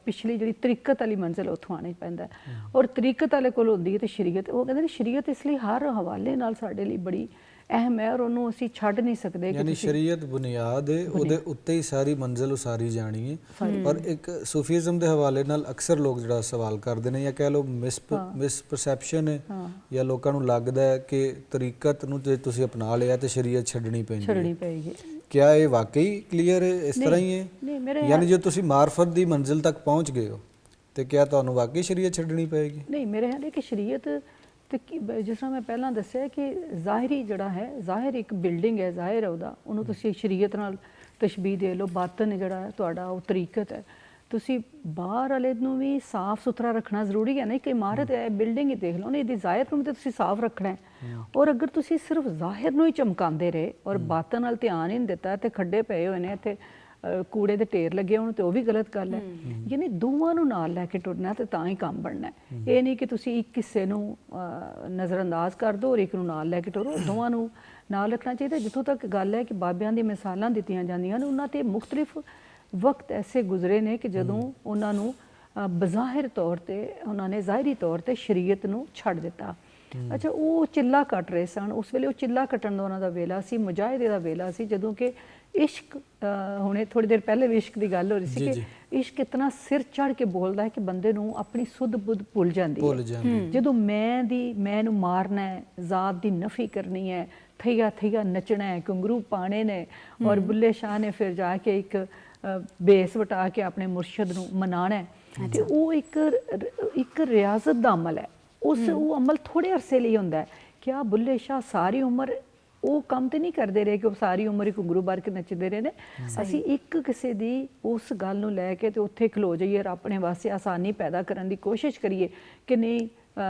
ਪਿਛਲੀ ਜਿਹੜੀ ਤਰੀਕਤ ਵਾਲੀ ਮੰਜ਼ਿਲ ਉੱਥੋਂ ਆਉਣੀ ਪੈਂਦਾ ਹੈ। ਔਰ ਤਰੀਕਤ ਵਾਲੇ ਕੋਲ ਹੁੰਦੀ ਹੈ ਤੇ ਸ਼ਰੀਅਤ। ਉਹ ਕਹਿੰਦੇ ਨੇ ਸ਼ਰੀਅਤ ਇਸ ਲਈ ਹਰ ਹਵਾਲੇ ਨਾਲ ਸਾਡੇ ਲਈ ਬੜੀ ਅਹਿਮ ਹੈ, ਔਰ ਉਹਨੂੰ ਅਸੀਂ ਛੱਡ ਨਹੀਂ ਸਕਦੇ। ਯਾਨੀ ਸ਼ਰੀਅਤ ਬੁਨਿਆਦ ਹੈ, ਉਹਦੇ ਉੱਤੇ ਹੀ ਸਾਰੀ ਮੰਜ਼ਿਲ ਉਸਾਰੀ ਜਾਣੀ ਹੈ। ਪਰ ਇੱਕ ਸੂਫੀਜ਼ਮ ਦੇ ਹਵਾਲੇ ਨਾਲ ਅਕਸਰ ਲੋਕ ਜਿਹੜਾ ਸਵਾਲ ਕਰਦੇ ਨੇ, ਜਾਂ ਕਹਿ ਲਓ ਮਿਸਪਰਸੈਪਸ਼ਨ ਹੈ, ਜਾਂ ਲੋਕਾਂ ਨੂੰ ਲੱਗਦਾ ਹੈ ਕਿ ਤਰੀਕਤ ਨੂੰ ਜੇ ਤੁਸੀਂ ਅਪਣਾ ਲਿਆ ਤੇ ਸ਼ਰੀਅਤ ਛੱਡਣੀ ਪਏਗੀ। ਕਿਆ ਇਹ ਵਾਕਈ ਕਲੀਅਰ ਹੈ, ਇਸ ਤਰ੍ਹਾਂ ਹੀ ਨਹੀਂ, ਹੈ? ਯਾਨੀ ਜੇ ਤੁਸੀਂ ਮਾਰਫਤ ਦੀ ਮੰਜ਼ਿਲ ਤੱਕ ਪਹੁੰਚ ਗਏ ਹੋ ਤੇ ਕਿਆ ਤੁਹਾਨੂੰ ਵਾਕਈ ਸ਼ਰੀਅਤ ਛੱਡਣੀ ਪਏਗੀ? ਨਹੀਂ, ਮੇਰੇ ਖਿਆਲ ਹੈ ਕਿ ਸ਼ਰੀਅਤ ਤੇ ਜਿਸ ਤਰ੍ਹਾਂ ਮੈਂ ਪਹਿਲਾਂ ਦੱਸਿਆ ਕਿ ਜ਼ਾਹਿਰੀ ਜਿਹੜਾ ਹੈ, ਜ਼ਾਹਿਰ ਇੱਕ ਬਿਲਡਿੰਗ ਹੈ, ਜ਼ਾਹਿਰ ਹੈ ਉਹਨੂੰ ਤੁਸੀਂ ਸ਼ਰੀਅਤ ਨਾਲ ਤਸ਼ਬੀਹ ਦੇ ਲਓ। ਬਾਤਨ ਜਿਹੜਾ ਹੈ ਤੁਹਾਡਾ ਉਹ ਤਰੀਕਤ ਹੈ। ਤੁਸੀਂ ਬਾਹਰ ਵਾਲੇ ਨੂੰ ਵੀ ਸਾਫ਼ ਸੁਥਰਾ ਰੱਖਣਾ ਜ਼ਰੂਰੀ ਹੈ ਨਾ। ਕਿ ਇਮਾਰਤ ਹੈ, ਬਿਲਡਿੰਗ ਹੀ ਦੇਖ ਲਓ ਨਾ, ਇਹਦੀ ਜ਼ਾਹਿਰ ਨੂੰ ਵੀ ਤਾਂ ਤੁਸੀਂ ਸਾਫ਼ ਰੱਖਣਾ ਹੈ। ਔਰ ਅਗਰ ਤੁਸੀਂ ਸਿਰਫ ਜ਼ਾਹਿਰ ਨੂੰ ਹੀ ਚਮਕਾਉਂਦੇ ਰਹੇ ਔਰ ਬਾਤਨ ਨਾਲ ਧਿਆਨ ਹੀ ਨਹੀਂ ਦਿੱਤਾ, ਤੇ ਖੱਡੇ ਪਏ ਹੋਏ ਨੇ ਇੱਥੇ, ਕੂੜੇ ਦੇ ਢੇਰ ਲੱਗੇ ਹੋਣ, ਤੇ ਉਹ ਵੀ ਗਲਤ ਗੱਲ ਹੈ। ਯਾਨੀ ਦੋਵਾਂ ਨੂੰ ਨਾਲ ਲੈ ਕੇ ਟੁਰਨਾ ਤੇ ਤਾਂ ਹੀ ਕੰਮ ਬਣਨਾ ਹੈ। ਇਹ ਨਹੀਂ ਕਿ ਤੁਸੀਂ ਇੱਕ ਹਿੱਸੇ ਨੂੰ ਨਜ਼ਰਅੰਦਾਜ਼ ਕਰ ਦਿਓ ਔਰ ਇੱਕ ਨੂੰ ਨਾਲ ਲੈ ਕੇ ਟੁਰੋ। ਦੋਵਾਂ ਨੂੰ ਨਾਲ ਰੱਖਣਾ ਚਾਹੀਦਾ। ਜਿੱਥੋਂ ਤੱਕ ਗੱਲ ਹੈ ਕਿ ਬਾਬਿਆਂ ਦੀ ਮਿਸਾਲਾਂ ਦਿੱਤੀਆਂ ਜਾਂਦੀਆਂ ਨੇ, ਉਹਨਾਂ ਤੇ ਮੁਖਤਲਿਫ ਵਕਤ ਐਸੇ ਗੁਜ਼ਰੇ ਨੇ ਕਿ ਜਦੋਂ ਉਹਨਾਂ ਨੂੰ ਬਜ਼ਾਹਿਰ ਤੌਰ ਤੇ ਉਹਨਾਂ ਨੇ ਜ਼ਾਹਿਰੀ ਤੌਰ ਤੇ ਸ਼ਰੀਅਤ ਨੂੰ ਛੱਡ ਦਿੱਤਾ। ਅੱਛਾ, ਉਹ ਚਿੱਲਾ ਕੱਟ ਰਹੇ ਸਨ ਉਸ ਵੇਲੇ। ਉਹ ਚਿੱਲਾ ਕੱਟਣ ਦਾ ਉਹਨਾਂ ਦਾ ਵੇਲਾ ਸੀ, ਮੁਜਾਹਿਦੇ ਦਾ ਵੇਲਾ ਸੀ, ਜਦੋਂ ਕਿ ਇਸ਼ਕ, ਹੁਣੇ ਥੋੜੀ ਦੇਰ ਪਹਿਲੇ ਵੀ ਇਸ਼ਕ ਦੀ ਗੱਲ ਹੋ ਰਹੀ ਸੀ ਕਿ ਇਸ਼ਕ ਇਤਨਾ ਸਿਰ ਚੜ੍ਹ ਕੇ ਬੋਲਦਾ ਹੈ ਕਿ ਬੰਦੇ ਨੂੰ ਆਪਣੀ ਸੁੱਧ ਬੁੱਧ ਭੁੱਲ ਜਾਂਦੀ ਹੈ। ਜਦੋਂ ਮੈਂ ਨੂੰ ਮਾਰਨਾ ਹੈ, ਜ਼ਾਤ ਦੀ ਨਫੀ ਕਰਨੀ ਹੈ, ਥਈਆ ਥਈਆ ਨੱਚਣਾ ਹੈ, ਘੁੰਗਰੂ ਪਾਣੇ ਨੇ, ਔਰ ਬੁੱਲੇ ਸ਼ਾਹ ਨੇ ਫਿਰ ਜਾ ਕੇ ਇੱਕ ਬੇਸ ਵਟਾ ਕੇ ਆਪਣੇ ਮੁਰਸ਼ਦ ਨੂੰ ਮਨਾਣਾ ਹੈ। ਤੇ ਉਹ ਇੱਕ ਰਿਆਜ਼ਤ ਦਾ ਅਮਲ ਹੈ। ਉਹ ਅਮਲ ਥੋੜੇ ਅਰਸੇ ਲਈ ਹੁੰਦਾ ਹੈ। ਕਿਆ ਬੁੱਲੇ ਸ਼ਾਹ ਸਾਰੀ ਉਮਰ ਉਹ ਕੰਮ ਤੇ ਨਹੀਂ ਕਰਦੇ ਰਹੇ ਕਿ ਉਹ ਸਾਰੀ ਉਮਰ ਹੀ ਘੁੰਗਰੂ ਬਾਰ ਕੇ ਨੱਚਦੇ ਰਹੇ ਨੇ? ਅਸੀਂ ਇੱਕ ਕਿਸੇ ਦੀ ਉਸ ਗੱਲ ਨੂੰ ਲੈ ਕੇ ਤੇ ਉੱਥੇ ਖਲੋ ਜਾਈਏ ਔਰ ਆਪਣੇ ਵਾਸਤੇ ਆਸਾਨੀ ਪੈਦਾ ਕਰਨ ਦੀ ਕੋਸ਼ਿਸ਼ ਕਰੀਏ ਕਿ ਨਹੀਂ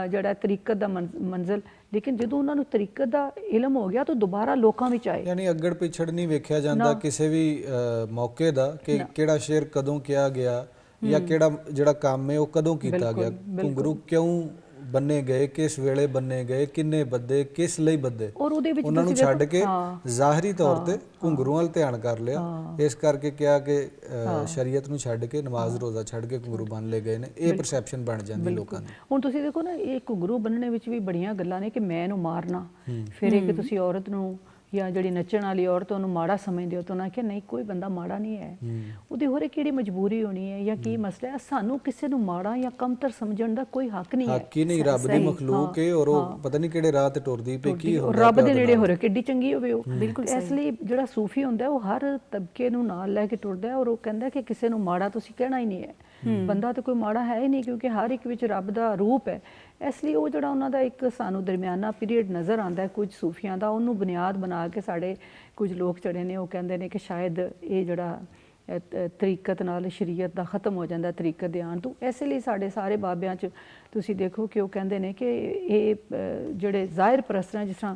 ਜਿਹੜਾ ਤਰੀਕਤ ਦਾ ਮੰਜ਼ਿਲ। ਲੇਕਿਨ ਜਦੋਂ ਉਹਨਾਂ ਨੂੰ ਤਰੀਕਤ ਦਾ ਇਲਮ ਹੋ ਗਿਆ ਤਾਂ ਦੁਬਾਰਾ ਲੋਕਾਂ ਵਿੱਚ ਆਏ। ਯਾਨੀ ਅੱਗੜ ਪਿਛੜ ਨਹੀਂ ਵੇਖਿਆ ਜਾਂਦਾ ਕਿਸੇ ਵੀ ਮੌਕੇ ਦਾ ਕਿ ਕਿਹੜਾ ਸ਼ੇਰ ਕਦੋਂ ਕਿਹਾ ਗਿਆ, ਜਾਂ ਕਿਹੜਾ ਜਿਹੜਾ ਕੰਮ ਹੈ ਉਹ ਕਦੋਂ ਕੀਤਾ ਗਿਆ, ਘੁੰਗਰੂ ਕਿਉਂ ਬੰਨੇ ਗਏ, ਕਿਸ ਵੇਲੇ ਬੰਨੇ ਗਏ, ਕਿੰਨੇ ਬੱਦੇ, ਕਿਸ ਲਈ ਬੱਦੇ। ਉਹਨਾਂ ਨੂੰ ਛੱਡ ਕੇ ਜ਼ਾਹਿਰੀ ਤੌਰ ਤੇ ਘੁੰਗਰੂਆਂ ਵੱਲ ਧਿਆਨ ਕਰ ਲਿਆ। ਇਸ ਕਰਕੇ ਕਿਹਾ ਕਿ ਸ਼ਰੀਅਤ ਨੂੰ ਛੱਡ ਕੇ, ਨਮਾਜ਼ ਰੋਜ਼ਾ ਛੱਡ ਕੇ ਘੁੰਗਰੂ ਬੰਨ ਲਏ ਗਏ ਨੇ। ਇਹ ਪਰਸੈਪਸ਼ਨ ਬਣ ਜਾਂਦੀ ਲੋਕਾਂ ਦੀ। ਹੁਣ ਤੁਸੀਂ ਦੇਖੋ ਨਾ, ਇਹ ਘੁੰਗਰੂ ਬੰਨਣੇ ਵਿੱਚ ਵੀ ਬੜੀਆਂ ਗੱਲਾਂ ਨੇ ਕਿ ਮੈਂ ਨੂੰ ਮਾਰਨਾ, ਫਿਰ ਇੱਕ ਤੁਸੀਂ ਔਰਤ ਨੂੰ ਜਾਂ ਜਿਹੜੀ ਨੱਚਣ ਵਾਲੀ ਔਰਤ ਉਹਨੂੰ ਮਾੜਾ ਸਮਝਦੇ ਹੋ, ਤਾਂ ਉਹਨਾਂ ਕਿਹਾ ਨਹੀਂ, ਕੋਈ ਬੰਦਾ ਮਾੜਾ ਨਹੀਂ ਹੈ। ਉਹਦੀ ਹੋਰੇ ਕਿਹੜੀ ਮਜਬੂਰੀ ਹੋਣੀ ਹੈ ਜਾਂ ਕੀ ਮਸਲਾ ਹੈ? ਸਾਨੂੰ ਕਿਸੇ ਨੂੰ ਮਾੜਾ ਜਾਂ ਕਮਤਰ ਸਮਝਣ ਦਾ ਕੋਈ ਹੱਕ ਨਹੀਂ ਹੈ। ਹੱਕ ਹੀ ਨਹੀਂ। ਰੱਬ ਦੀ ਮਖਲੂਕ ਹੈ ਔਰ ਉਹ ਪਤਾ ਨਹੀਂ ਕਿਹੜੇ ਰਾਹ ਤੇ ਟੁਰਦੀ ਪਈ, ਕੀ ਹੁੰਦਾ ਰੱਬ ਦੇ ਨੇੜੇ ਹੋ ਰਿਹਾ, ਕਿੱਡੀ ਚੰਗੀ ਹੋਵੇ ਉਹ। ਬਿਲਕੁਲ। ਇਸ ਲਈ ਜਿਹੜਾ ਸੂਫੀ ਹੁੰਦਾ ਉਹ ਹਰ ਤਬਕੇ ਨੂੰ ਨਾਲ ਲੈ ਕੇ ਟੁਰਦਾ ਹੈ ਔਰ ਉਹ ਕਹਿੰਦਾ ਕਿ ਕਿਸੇ ਨੂੰ ਮਾੜਾ ਤੁਸੀਂ ਕਹਿਣਾ ਹੀ ਨਹੀਂ ਹੈ। ਬੰਦਾ ਤਾਂ ਕੋਈ ਮਾੜਾ ਹੈ ਹੀ ਨਹੀਂ, ਕਿਉਂਕਿ ਹਰ ਇੱਕ ਵਿੱਚ ਰੱਬ ਦਾ ਰੂਪ ਹੈ। ਇਸ ਲਈ ਉਹ ਜਿਹੜਾ ਉਹਨਾਂ ਦਾ ਇੱਕ ਸਾਨੂੰ ਦਰਮਿਆਨਾ ਪੀਰੀਅਡ ਨਜ਼ਰ ਆਉਂਦਾ ਹੈ ਕੁਝ ਸੂਫੀਆਂ ਦਾ, ਉਹਨੂੰ ਬੁਨਿਆਦ ਬਣਾ ਕੇ ਸਾਡੇ ਕੁਝ ਲੋਕ ਜਿਹੜੇ ਨੇ ਉਹ ਕਹਿੰਦੇ ਨੇ ਕਿ ਸ਼ਾਇਦ ਇਹ ਜਿਹੜਾ ਤਰੀਕਤ ਨਾਲ ਸ਼ਰੀਅਤ ਦਾ ਖਤਮ ਹੋ ਜਾਂਦਾ ਤਰੀਕਤ ਦੇ ਆਉਣ ਤੋਂ। ਇਸੇ ਲਈ ਸਾਡੇ ਸਾਰੇ ਬਾਬਿਆਂ 'ਚ ਤੁਸੀਂ ਦੇਖੋ ਕਿ ਉਹ ਕਹਿੰਦੇ ਨੇ ਕਿ ਇਹ ਜਿਹੜੇ ਜ਼ਾਹਿਰ ਪ੍ਰਸਤ ਨੇ, ਜਿਸ ਤਰ੍ਹਾਂ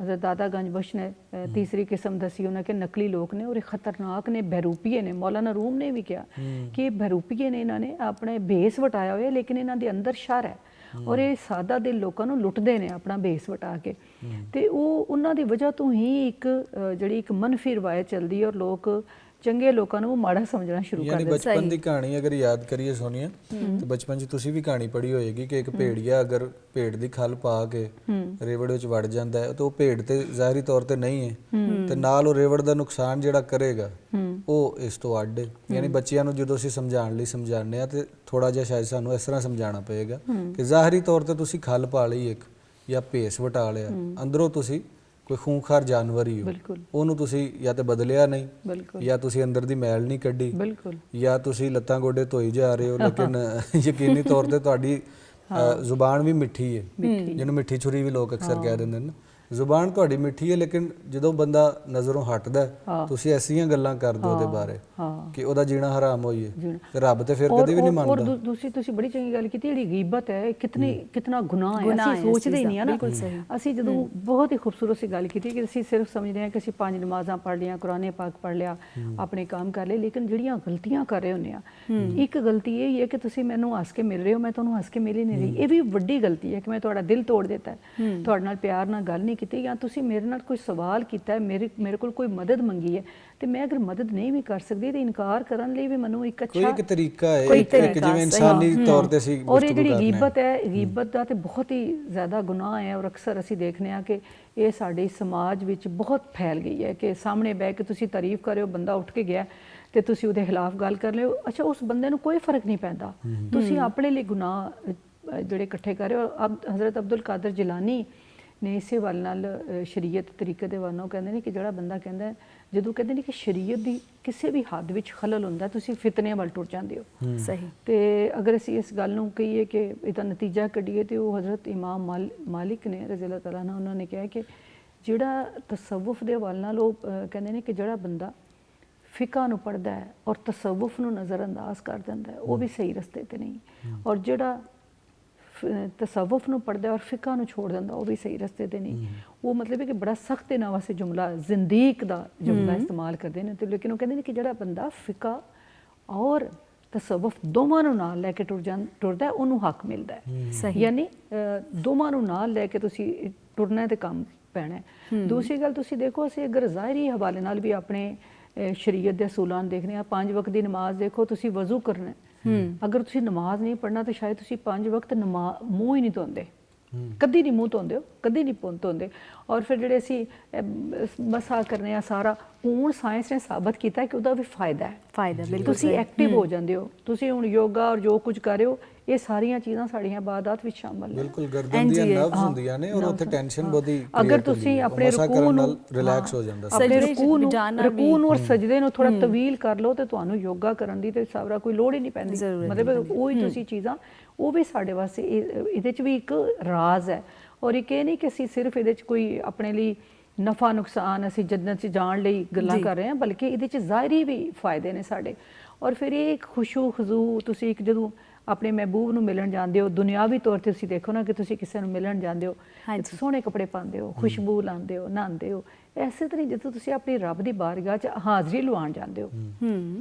ਹਜ਼ਰਤ ਦਾਦਾ ਗੰਜ ਬਖਸ਼ ਨੇ ਤੀਸਰੀ ਕਿਸਮ ਦੱਸੀ ਉਹਨਾਂ ਕਿ ਨਕਲੀ ਲੋਕ ਨੇ ਔਰ ਇਹ ਖਤਰਨਾਕ ਨੇ, ਬਹਿਰੂਪੀਏ ਨੇ। ਮੌਲਾਨਾ ਰੂਮ ਨੇ ਵੀ ਕਿਹਾ ਕਿ ਬਹਿਰੂਪੀਏ ਨੇ, ਇਹਨਾਂ ਨੇ ਆਪਣੇ ਭੇਸ ਵਟਾਇਆ ਹੋਇਆ ਲੇਕਿਨ ਇਹਨਾਂ ਦੇ ਅੰਦਰ ਸ਼ਰ ਹੈ ਔਰ ਇਹ ਸਾਦਾ ਦਿਲ ਲੋਕਾਂ ਨੂੰ ਲੁੱਟਦੇ ਨੇ ਆਪਣਾ ਭੇਸ ਵਟਾ ਕੇ। ਤੇ ਉਹ ਉਹਨਾਂ ਦੀ ਵਜ੍ਹਾ ਤੋਂ ਹੀ ਇੱਕ ਜਿਹੜੀ ਇੱਕ ਮਨਫੀ ਰਵਾਇਤ ਚੱਲਦੀ ਹੈ ਔਰ ਲੋਕ ਚੰਗੇ ਲੋਕਾਂ ਨੂੰ ਮਾੜਾ ਸਮਝਣਾ ਸ਼ੁਰੂ ਕਰ ਦਿੰਦੇ। ਬਚਪਨ ਦੀ ਕਹਾਣੀ ਅਗਰ ਯਾਦ ਕਰੀਏ ਸੋਨੀਆ, ਤੇ ਬਚਪਨ 'ਚ ਤੁਸੀਂ ਵੀ ਕਹਾਣੀ ਪੜ੍ਹੀ ਹੋਏਗੀ ਕਿ ਇੱਕ ਭੇੜੀਆ ਅਗਰ ਭੇਡ ਦੀ ਖਲ ਪਾ ਕੇ ਰੇਵੜ ਵਿੱਚ ਵੜ ਜਾਂਦਾ ਹੈ ਤਾਂ ਉਹ ਭੇਡ ਤੇ ਜ਼ਾਹਿਰੀ ਤੌਰ ਤੇ ਨਹੀਂ ਹੈ, ਤੇ ਨਾਲ ਉਹ ਰੇਵੜ ਦਾ ਨੁਕਸਾਨ ਜਿਹੜਾ ਕਰੇਗਾ ਉਹ ਇਸ ਤੋਂ ਅੱਡ ਹੈ। ਯਾਨੀ ਬੱਚਿਆਂ ਨੂੰ ਜਦੋਂ ਅਸੀਂ ਸਮਝਾਉਣ ਲਈ ਸਮਝਾਉਂਦੇ ਆ ਤੇ ਥੋੜਾ ਜਿਹਾ ਸ਼ਾਇਦ ਸਾਨੂੰ ਇਸ ਤਰ੍ਹਾਂ ਸਮਝਾਉਣਾ ਪਏਗਾ ਕਿ ਜ਼ਾਹਿਰੀ ਤੌਰ ਤੇ ਤੁਸੀਂ ਖਲ ਪਾ ਲਈ ਇੱਕ, ਜਾਂ ਭੇਸ ਵਟਾ ਲਿਆ, ਅੰਦਰੋਂ ਤੁਸੀਂ ਕੋਈ ਖੂੰਖਾਰ ਜਾਨਵਰ ਹੀ ਹੋ। ਉਹਨੂੰ ਤੁਸੀਂ ਜਾਂ ਤੇ ਬਦਲਿਆ ਨਹੀਂ, ਜਾਂ ਤੁਸੀਂ ਅੰਦਰ ਦੀ ਮੈਲ ਨਹੀਂ ਕੱਢੀ, ਜਾਂ ਤੁਸੀਂ ਲੱਤਾਂ ਗੋਡੇ ਧੋਈ ਜਾ ਰਹੇ ਹੋ ਲੇਕਿਨ ਯਕੀਨੀ ਤੌਰ ਤੇ ਤੁਹਾਡੀ ਜ਼ੁਬਾਨ ਵੀ ਮਿੱਠੀ ਹੈ, ਜਿਹਨੂੰ ਮਿੱਠੀ ਛੁਰੀ ਵੀ ਲੋਕ ਅਕਸਰ ਕਹਿ ਦਿੰਦੇ ਨੇ। ਜ਼ੁਬਾਨ ਤੁਹਾਡੀ ਮਿੱਠੀ ਹੈ, ਲੇਕਿਨ ਜਦੋਂ ਬੰਦਾ ਨਜ਼ਰੋਂ ਹਟਦਾ ਹੈ, ਤੁਸੀਂ ਐਸੀਆਂ ਗੱਲਾਂ ਕਰਦੇ ਹੋ ਉਹਦੇ ਬਾਰੇ ਕਿ ਉਹਦਾ ਜੀਣਾ ਹਰਾਮ ਹੋਈਏ, ਤੇ ਰੱਬ ਤੇ ਫਿਰ ਕਦੇ ਵੀ ਨਹੀਂ ਔਰ ਮੰਨਦਾ। ਦੂਸਰੀ ਤੁਸੀਂ ਬੜੀ ਚੰਗੀ ਗੱਲ ਕੀਤੀ, ਜਿਹੜੀ ਗੀਬਤ ਹੈ ਕਿਤਨਾ ਗੁਨਾਹ ਹੈ, ਅਸੀਂ ਸੋਚਦੇ ਹੀ ਨਹੀਂ ਆ ਨਾ। ਅਸੀਂ ਜਦੋਂ ਬਹੁਤ ਹੀ ਖੂਬਸੂਰਤ ਸੀ ਗੱਲ ਕੀਤੀ ਕਿ ਅਸੀਂ ਸਿਰਫ ਸਮਝਦੇ ਹਾਂ ਕਿ ਅਸੀਂ 5 ਨਮਾਜ਼ਾਂ ਪੜ੍ਹ ਲਈਆਂ, ਕੁਰਾਨ ਪਾਕ ਪੜ੍ਹ ਲਿਆ, ਆਪਣੇ ਕੰਮ ਕਰ ਲਏ, ਲੇਕਿਨ ਜਿਹੜੀਆਂ ਗਲਤੀਆਂ ਕਰ ਰਹੇ ਹੁੰਦੇ ਆ, ਇੱਕ ਗਲਤੀ ਇਹ ਹੀ ਹੈ ਕਿ ਤੁਸੀਂ ਮੈਨੂੰ ਹੱਸ ਕੇ ਮਿਲ ਰਹੇ ਹੋ, ਮੈਂ ਤੁਹਾਨੂੰ ਹੱਸ ਕੇ ਮਿਲ ਹੀ ਨਹੀਂ ਰਹੀ। ਇਹ ਵੀ ਵੱਡੀ ਗਲਤੀ ਹੈ ਕਿ ਮੈਂ ਤੁਹਾਡਾ ਦਿਲ ਤੋੜ ਦਿੱਤਾ, ਤੁਹਾਡੇ ਨਾਲ ਪਿਆਰ ਨਾਲ ਗੱਲ ਨਹੀਂ ਕੀਤੀ, ਜਾਂ ਤੁਸੀਂ ਮੇਰੇ ਨਾਲ ਕੋਈ ਸਵਾਲ ਕੀਤਾ ਹੈ, ਮੇਰੇ ਕੋਲ ਕੋਈ ਮਦਦ ਮੰਗੀ ਹੈ, ਤੇ ਮੈਂ ਅਗਰ ਮਦਦ ਨਹੀਂ ਵੀ ਕਰ ਸਕਦੀ ਤੇ ਇਨਕਾਰ ਕਰਨ ਲਈ ਵੀ ਮੈਨੂੰ ਇੱਕ ਅੱਛਾ ਕੋਈ ਇੱਕ ਤਰੀਕਾ ਹੈ, ਇੱਕ ਜਿਵੇਂ ਇਨਸਾਨੀ ਤੌਰ ਤੇ ਅਸੀਂ ਔਰ ਇਹ ਜਿਹੜੀ ਗੀਬਤ ਹੈ, ਗੀਬਤ ਦਾ ਤੇ ਬਹੁਤ ਹੀ ਜ਼ਿਆਦਾ ਗੁਨਾਹ ਹੈ, ਔਰ ਅਕਸਰ ਅਸੀਂ ਦੇਖਦੇ ਹਾਂ ਕਿ ਇਹ ਸਾਡੇ ਸਮਾਜ ਵਿੱਚ ਬਹੁਤ ਫੈਲ ਗਈ ਹੈ ਕਿ ਸਾਹਮਣੇ ਬਹਿ ਕੇ ਤੁਸੀਂ ਤਾਰੀਫ ਕਰਿਓ, ਬੰਦਾ ਉੱਠ ਕੇ ਗਿਆ ਤੇ ਤੁਸੀਂ ਉਹਦੇ ਖਿਲਾਫ ਗੱਲ ਕਰ ਲਿਓ, ਅੱਛਾ ਉਸ ਬੰਦੇ ਨੂੰ ਕੋਈ ਫਰਕ ਨਹੀਂ ਪੈਂਦਾ, ਤੁਸੀਂ ਆਪਣੇ ਲਈ ਗੁਨਾਹ ਜਿਹੜੇ ਇਕੱਠੇ ਕਰ ਰਹੇ ਹੋ। ਹਜ਼ਰਤ ਅਬਦੁਲ ਕਾਦਰ ਜਿਲਾਨੀ ਨੇ ਇਸੇ ਵੱਲ ਨਾਲ ਸ਼ਰੀਅਤ ਤਰੀਕੇ ਦੇ ਵੱਲੋਂ ਕਹਿੰਦੇ ਨੇ ਕਿ ਜਿਹੜਾ ਬੰਦਾ ਕਹਿੰਦਾ, ਜਦੋਂ ਕਹਿੰਦੇ ਨੇ ਕਿ ਸ਼ਰੀਅਤ ਦੀ ਕਿਸੇ ਵੀ ਹੱਦ ਵਿੱਚ ਖਲਲ ਹੁੰਦਾ, ਤੁਸੀਂ ਫਿਤਨੇ ਵੱਲ ਟੁਰ ਜਾਂਦੇ ਹੋ। ਸਹੀ। ਤੇ ਅਗਰ ਅਸੀਂ ਇਸ ਗੱਲ ਨੂੰ ਕਹੀਏ ਕਿ ਇਹਦਾ ਨਤੀਜਾ ਕੱਢੀਏ ਤੇ ਉਹ ਹਜ਼ਰਤ ਇਮਾਮ ਮਾਲਿਕ ਨੇ ਰਜ਼ੀ ਅੱਲਾਹ ਤਆਲਾ ਅੰਹੁ, ਉਹਨਾਂ ਨੇ ਕਿਹਾ ਕਿ ਜਿਹੜਾ ਤਸਵੁਫ ਦੇ ਵੱਲ ਨਾਲ ਉਹ ਕਹਿੰਦੇ ਨੇ ਕਿ ਜਿਹੜਾ ਬੰਦਾ ਫਿਕਾ ਨੂੰ ਪੜ੍ਹਦਾ ਹੈ ਔਰ ਤਸਵੁਫ ਨੂੰ ਨਜ਼ਰਅੰਦਾਜ਼ ਕਰ ਦਿੰਦਾ ਹੈ, ਉਹ ਵੀ ਸਹੀ ਰਸਤੇ ਤੇ ਨਹੀਂ, ਔਰ ਜਿਹੜਾ ਤਸਵੁਫ ਨੂੰ ਪੜ੍ਹਦਾ ਔਰ ਫਿਕਾ ਨੂੰ ਛੋੜ ਦਿੰਦਾ, ਉਹ ਵੀ ਸਹੀ ਰਸਤੇ ਤੇ ਨਹੀਂ। ਉਹ ਮਤਲਬ ਹੈ ਕਿ ਬੜਾ ਸਖਤ ਇਹਨਾਂ ਵਾਸਤੇ ਜੁਮਲਾ ਜ਼ਿੰਦੀਕ ਦਾ ਜੁਮਲਾ ਇਸਤੇਮਾਲ ਕਰਦੇ ਨੇ, ਤੇ ਲੇਕਿਨ ਉਹ ਕਹਿੰਦੇ ਨੇ ਕਿ ਜਿਹੜਾ ਬੰਦਾ ਫਿਕਾ ਔਰ ਤਸਵੁਫ ਦੋਵਾਂ ਨੂੰ ਨਾਲ ਲੈ ਕੇ ਟੁਰਦਾ, ਉਹਨੂੰ ਹੱਕ ਮਿਲਦਾ ਹੈ। ਯਾਨੀ ਦੋਵਾਂ ਨੂੰ ਨਾਲ ਲੈ ਕੇ ਤੁਸੀਂ ਟੁਰਨਾ ਤੇ ਕੰਮ ਪੈਣਾ ਹੈ। ਦੂਸਰੀ ਗੱਲ ਤੁਸੀਂ ਦੇਖੋ, ਅਸੀਂ ਅਗਰ ਜ਼ਾਹਿਰੀ ਹਵਾਲੇ ਨਾਲ ਵੀ ਆਪਣੇ ਸ਼ਰੀਅਤ ਦੇ ਅਸੂਲਾਂ ਨੂੰ ਦੇਖਦੇ ਹਾਂ, 5 ਵਕਤ ਦੀ ਨਮਾਜ਼ ਦੇਖੋ, ਤੁਸੀਂ ਵਜ਼ੂ ਕਰਨਾ, ਅਗਰ ਤੁਸੀਂ ਨਮਾਜ਼ ਨਹੀਂ ਪੜ੍ਹਨਾ ਤਾਂ ਸ਼ਾਇਦ ਤੁਸੀਂ 5 ਵਕਤ ਮੂੰਹ ਹੀ ਨਹੀਂ ਧੋਂਦੇ, ਕਦੀ ਨਹੀਂ ਮੂੰਹ ਧੋਂਦੇ ਹੋ, ਕਦੀ ਨਹੀਂ ਧੋਂਦੇ। ਔਰ ਫਿਰ ਜਿਹੜੇ ਅਸੀਂ ਮਸਾ ਕਰਨੇ ਆ ਸਾਰਾ, ਹੁਣ ਸਾਇੰਸ ਨੇ ਸਾਬਤ ਕੀਤਾ ਕਿ ਉਹਦਾ ਵੀ ਫਾਇਦਾ ਹੈ, ਬਿਲਕੁਲ ਤੁਸੀਂ ਐਕਟਿਵ ਹੋ ਜਾਂਦੇ ਹੋ। ਤੁਸੀਂ ਹੁਣ ਯੋਗਾ ਔਰ ਜੋ ਕੁਝ ਕਰ ਰਹੇ ਹੋ, ਇਹ ਸਾਰੀਆਂ ਚੀਜ਼ਾਂ ਸਾਡੀਆਂ ਇਬਾਦਤ ਵਿੱਚ ਸ਼ਾਮਲ ਨੇ। ਬਿਲਕੁਲ ਗਰਦਨ ਦੀਆਂ ਨਰਵਸ ਹੁੰਦੀਆਂ ਨੇ ਔਰ ਉੱਥੇ ਟੈਨਸ਼ਨ ਬਹੁਤੀ ਅਗਰ ਤੁਸੀਂ ਆਪਣੇ ਰਕੂਅ ਨੂੰ ਰਿਲੈਕਸ ਹੋ ਜਾਂਦਾ, ਆਪਣੇ ਰਕੂਅ ਨੂੰ ਔਰ ਸਜਦੇ ਨੂੰ ਥੋੜਾ ਤਵੀਲ ਕਰ ਲਓ ਤੇ ਤੁਹਾਨੂੰ ਯੋਗਾ ਕਰਨ ਦੀ ਤੇ ਸਾਰਾ ਕੋਈ ਲੋੜ ਹੀ ਨਹੀਂ ਪੈਂਦੀ। ਮਤਲਬ ਉਹੀ ਤੁਸੀਂ ਚੀਜ਼ਾਂ, ਉਹ ਵੀ ਸਾਡੇ ਵਾਸਤੇ ਇਹਦੇ 'ਚ ਵੀ ਇੱਕ ਰਾਜ਼ ਹੈ। ਔਰ ਇੱਕ ਇਹ ਨਹੀਂ ਕਿ ਅਸੀਂ ਸਿਰਫ ਇਹਦੇ 'ਚ ਕੋਈ ਆਪਣੇ ਲਈ ਨਫਾ ਨੁਕਸਾਨ ਅਸੀਂ ਜੰਨਤ 'ਚ ਜਾਣ ਲਈ ਗੱਲਾਂ ਕਰ ਰਹੇ ਹਾਂ, ਬਲਕਿ ਇਹਦੇ 'ਚ ਜ਼ਾਹਿਰੀ ਵੀ ਫਾਇਦੇ ਨੇ ਸਾਡੇ। ਔਰ ਫਿਰ ਇਹ ਖੁਸ਼ੂ ਖਜ਼ੂ, ਤੁਸੀਂ ਇੱਕ ਜਦੋਂ ਆਪਣੇ ਮਹਿਬੂਬ ਨੂੰ ਮਿਲਣ ਜਾਂਦੇ ਹੋ, ਦੁਨਿਆਵੀ ਤੌਰ ਤੇ ਤੁਸੀਂ ਦੇਖੋ ਨਾ ਕਿ ਤੁਸੀਂ ਕਿਸੇ ਨੂੰ ਮਿਲਣ ਜਾਂਦੇ ਹੋ, ਸੋਹਣੇ ਕੱਪੜੇ ਪਾਉਂਦੇ ਹੋ, ਖੁਸ਼ਬੂ ਲਾਉਂਦੇ ਹੋ, ਨਹਾਉਂਦੇ ਹੋ, ਐਸੇ ਤਰ੍ਹਾਂ ਜਦੋਂ ਤੁਸੀਂ ਆਪਣੀ ਰੱਬ ਦੀ ਬਾਰਗਾਹ 'ਚ ਹਾਜ਼ਰੀ ਲਵਾਉਣ ਜਾਂਦੇ ਹੋ।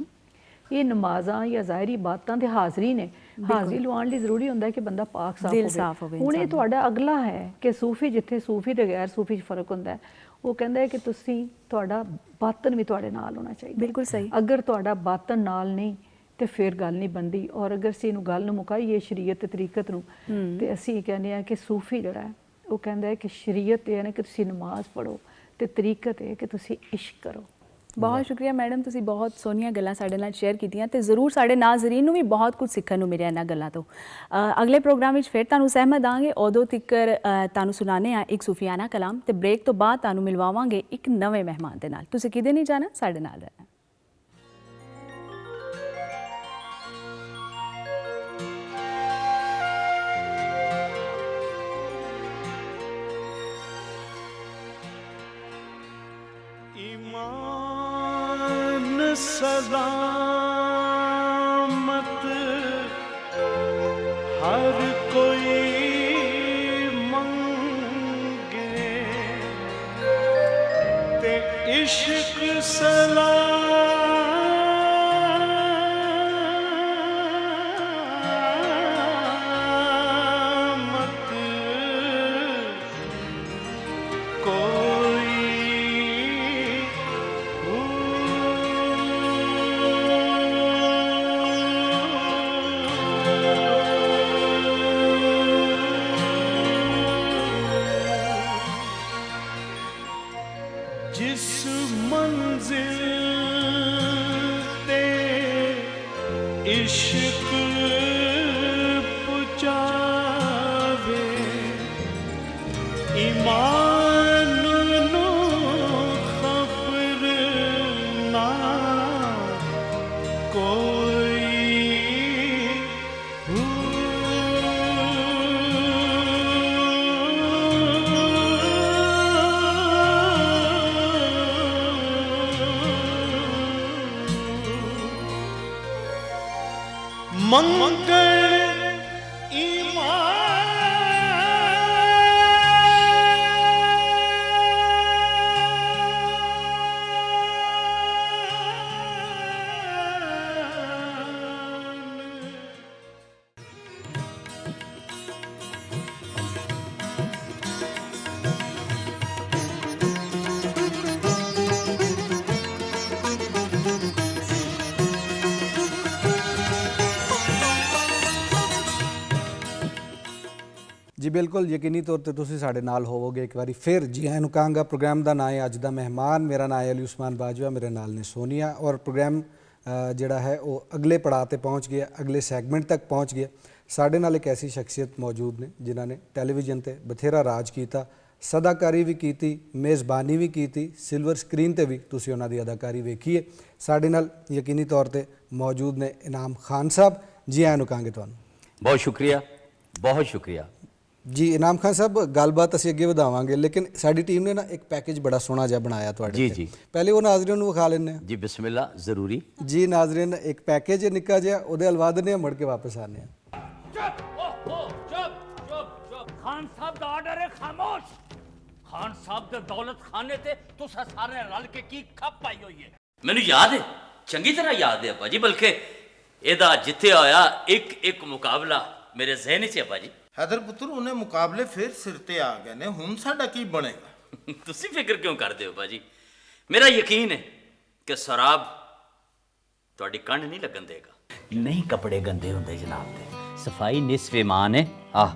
ਇਹ ਨਮਾਜ਼ਾਂ ਜਾਂ ਜ਼ਾਹਿਰੀ ਬਾਤਾਂ ਤੇ ਹਾਜ਼ਰੀ ਨੇ। ਹਾਜ਼ਰੀ ਲਵਾਉਣ ਲਈ ਜ਼ਰੂਰੀ ਹੁੰਦਾ ਹੈ ਕਿ ਬੰਦਾ ਪਾਕ ਸਾਫ਼ ਹੋਵੇ। ਹੁਣ ਇਹ ਤੁਹਾਡਾ ਅਗਲਾ ਹੈ ਕਿ ਸੂਫੀ, ਜਿੱਥੇ ਸੂਫੀ ਤੇ ਗੈਰ ਸੂਫੀ 'ਚ ਫਰਕ ਹੁੰਦਾ ਹੈ, ਉਹ ਕਹਿੰਦਾ ਹੈ ਕਿ ਤੁਸੀਂ, ਤੁਹਾਡਾ ਬਾਤਨ ਵੀ ਤੁਹਾਡੇ ਨਾਲ ਹੋਣਾ ਚਾਹੀਦਾ। ਬਿਲਕੁਲ ਸਹੀ। ਅਗਰ ਤੁਹਾਡਾ ਬਾਤਨ ਨਾਲ ਨਹੀਂ ਤੇ ਫਿਰ ਗੱਲ ਨਹੀਂ ਬਣਦੀ। ਔਰ ਅਗਰ ਅਸੀਂ ਇਹਨੂੰ ਗੱਲ ਨੂੰ ਮੁਕਾਈਏ ਸ਼ਰੀਅਤ ਤੇ ਤਰੀਕਤ ਨੂੰ, ਤੇ ਅਸੀਂ ਕਹਿੰਦੇ ਹਾਂ ਕਿ ਸੂਫੀ ਜਿਹੜਾ ਹੈ ਉਹ ਕਹਿੰਦਾ ਹੈ ਕਿ ਸ਼ਰੀਅਤ ਇਹ ਹੈ ਕਿ ਤੁਸੀਂ ਨਮਾਜ਼ ਪੜ੍ਹੋ ਤੇ ਤਰੀਕਤ ਇਹ ਕਿ ਤੁਸੀਂ ਇਸ਼ਕ ਕਰੋ। ਬਹੁਤ ਸ਼ੁਕਰੀਆ ਮੈਡਮ, ਤੁਸੀਂ ਬਹੁਤ ਸੋਹਣੀਆਂ ਗੱਲਾਂ ਸਾਡੇ ਨਾਲ ਸ਼ੇਅਰ ਕੀਤੀਆਂ ਤੇ ਜ਼ਰੂਰ ਸਾਡੇ ਨਾਜ਼ਰੀਨ ਨੂੰ ਵੀ ਬਹੁਤ ਕੁਝ ਸਿੱਖਣ ਨੂੰ ਮਿਲਿਆ ਇਹਨਾਂ ਗੱਲਾਂ ਤੋਂ। ਅਗਲੇ ਪ੍ਰੋਗਰਾਮ ਵਿੱਚ ਫਿਰ ਤੁਹਾਨੂੰ ਸਹਿਮਤ ਦਾਂਗੇ, ਉਦੋਂ ਤੱਕਰ ਤੁਹਾਨੂੰ ਸੁਣਾਉਂਦੇ ਹਾਂ ਇੱਕ ਸੂਫੀਆਨਾ ਕਲਾਮ, ਤੇ ਬ੍ਰੇਕ ਤੋਂ ਬਾਅਦ ਤੁਹਾਨੂੰ ਮਿਲਵਾਵਾਂਗੇ ਇੱਕ ਨਵੇਂ ਮਹਿਮਾਨ ਦੇ ਨਾਲ। ਤੁਸੀਂ ਕਿਤੇ ਨਹੀਂ ਜਾਣਾ, ਸਾਡੇ ਨਾਲ ਰਹਿਣਾ। सलामत हर कोई मंगे ते इश्क सलामत कोई जिस मंजिल ते इश्क पुचावे ईमान नो खबर ना कोई मंगल ਜੀ ਬਿਲਕੁਲ ਯਕੀਨੀ ਤੌਰ ਤੇ ਤੁਸੀਂ ਸਾਡੇ ਨਾਲ ਹੋਵੋਗੇ ਇੱਕ ਵਾਰੀ ਫਿਰ। ਜੀ ਆਇਆਂ ਨੂੰ ਕਹਾਂਗਾ। ਪ੍ਰੋਗਰਾਮ ਦਾ ਨਾਂ ਹੈ ਅੱਜ ਦਾ ਮਹਿਮਾਨ। ਮੇਰਾ ਨਾਂ ਹੈ ਅਲੀ ਉਸਮਾਨ ਬਾਜਵਾ, ਮੇਰੇ ਨਾਲ ਨੇ ਸੋਨੀਆ। ਔਰ ਪ੍ਰੋਗਰਾਮ ਜਿਹੜਾ ਹੈ ਉਹ ਅਗਲੇ ਪੜਾਅ ਤੇ ਪਹੁੰਚ ਗਿਆ, ਅਗਲੇ ਸੈਗਮੈਂਟ ਤੱਕ ਪਹੁੰਚ ਗਿਆ। ਸਾਡੇ ਨਾਲ ਇੱਕ ਐਸੀ ਸ਼ਖਸੀਅਤ ਮੌਜੂਦ ਨੇ ਜਿਨ੍ਹਾਂ ਨੇ ਟੈਲੀਵਿਜ਼ਨ ਤੇ ਬਥੇਰਾ ਰਾਜ ਕੀਤਾ, ਸਦਾਕਾਰੀ ਵੀ ਕੀਤੀ, ਮੇਜ਼ਬਾਨੀ ਵੀ ਕੀਤੀ, ਸਿਲਵਰ ਸਕਰੀਨ ਤੇ ਵੀ ਤੁਸੀਂ ਉਹਨਾਂ ਦੀ ਅਦਾਕਾਰੀ ਵੇਖੀ ਹੈ। ਸਾਡੇ ਨਾਲ ਯਕੀਨੀ ਤੌਰ ਤੇ ਮੌਜੂਦ ਨੇ ਇਨਾਮ ਖਾਨ ਸਾਹਿਬ। ਜੀ ਆਇਆਂ ਨੂੰ ਕਹਾਂਗੇ ਤੁਹਾਨੂੰ। ਬਹੁਤ ਸ਼ੁਕਰੀਆ, ਬਹੁਤ ਸ਼ੁਕਰੀਆ। ਜੀ ਇਨਾਮ ਖਾਨ ਸਾਹਿਬ, ਗੱਲਬਾਤ ਅਸੀਂ ਅੱਗੇ ਵਧਾਵਾਂਗੇ, ਲੇਕਿਨ ਸਾਡੀ ਟੀਮ ਨੇ ਨਾ ਇੱਕ ਪੈਕੇਜ ਬੜਾ ਸੋਹਣਾ ਜਿਹਾ ਬਣਾਇਆ ਤੁਹਾਡੇ ਜੀ, ਤੇ। ਜੀ। ਪਹਿਲੇ ਉਹ ਨਾਜ਼ਰੀਨ ਨੂੰ ਵਿਖਾ ਲੈਂਦੇ ਹਾਂ। ਜੀ ਬਿਸਮਿल्ला, ਜ਼ਰੂਰੀ। ਜੀ ਨਾਜ਼ਰੀਨ, ਇੱਕ ਪੈਕੇਜ ਨਿੱਕਾ ਜਿਹਾ, ਉਹਦੇ ਹਲਵਾ ਦਿੰਦੇ ਹਾਂ, ਮੁੜ ਕੇ ਵਾਪਸ ਆਉਂਦੇ ਹਾਂ। खान साहब दा आर्डर है खामोश। खान साहब दे दौलत खाने ते तुसा सारे रल के की खप पाई हुई है। ਮੈਨੂੰ ਯਾਦ ਹੈ, ਚੰਗੀ ਤਰ੍ਹਾਂ ਯਾਦ ਹੈ ਭਾਜੀ। ਬਲਕਿ ਇਹਦਾ ਜਿੱਥੇ ਹੋਇਆ ਇੱਕ ਮੁਕਾਬਲਾ ਮੇਰੇ ਜ਼ਿਹਨ 'ਚ ਹੈ ਭਾਜੀ। ਹੈਦਰ ਪੁੱਤਰ, ਉਹਨੇ ਮੁਕਾਬਲੇ ਫਿਰ ਸਿਰ ਤੇ ਆ ਗਏ ਨੇ, ਹੁਣ ਸਾਡਾ ਕੀ ਬਣੇਗਾ? ਤੁਸੀਂ ਫਿਕਰ ਕਿਉਂ ਕਰਦੇ ਹੋ ਭਾਜੀ? ਮੇਰਾ ਯਕੀਨ ਹੈ ਕਿ ਸ਼ਰਾਬ ਤੁਹਾਡੀ ਕੰਨ ਨਹੀਂ ਲੱਗਣ ਦੇਗਾ। ਨਹੀਂ ਕੱਪੜੇ ਗੰਦੇ ਹੁੰਦੇ ਜਨਾਬ ਦੇ, ਸਫਾਈ ਨਿਸਫ ਈਮਾਨ ਹੈ। ਆਹ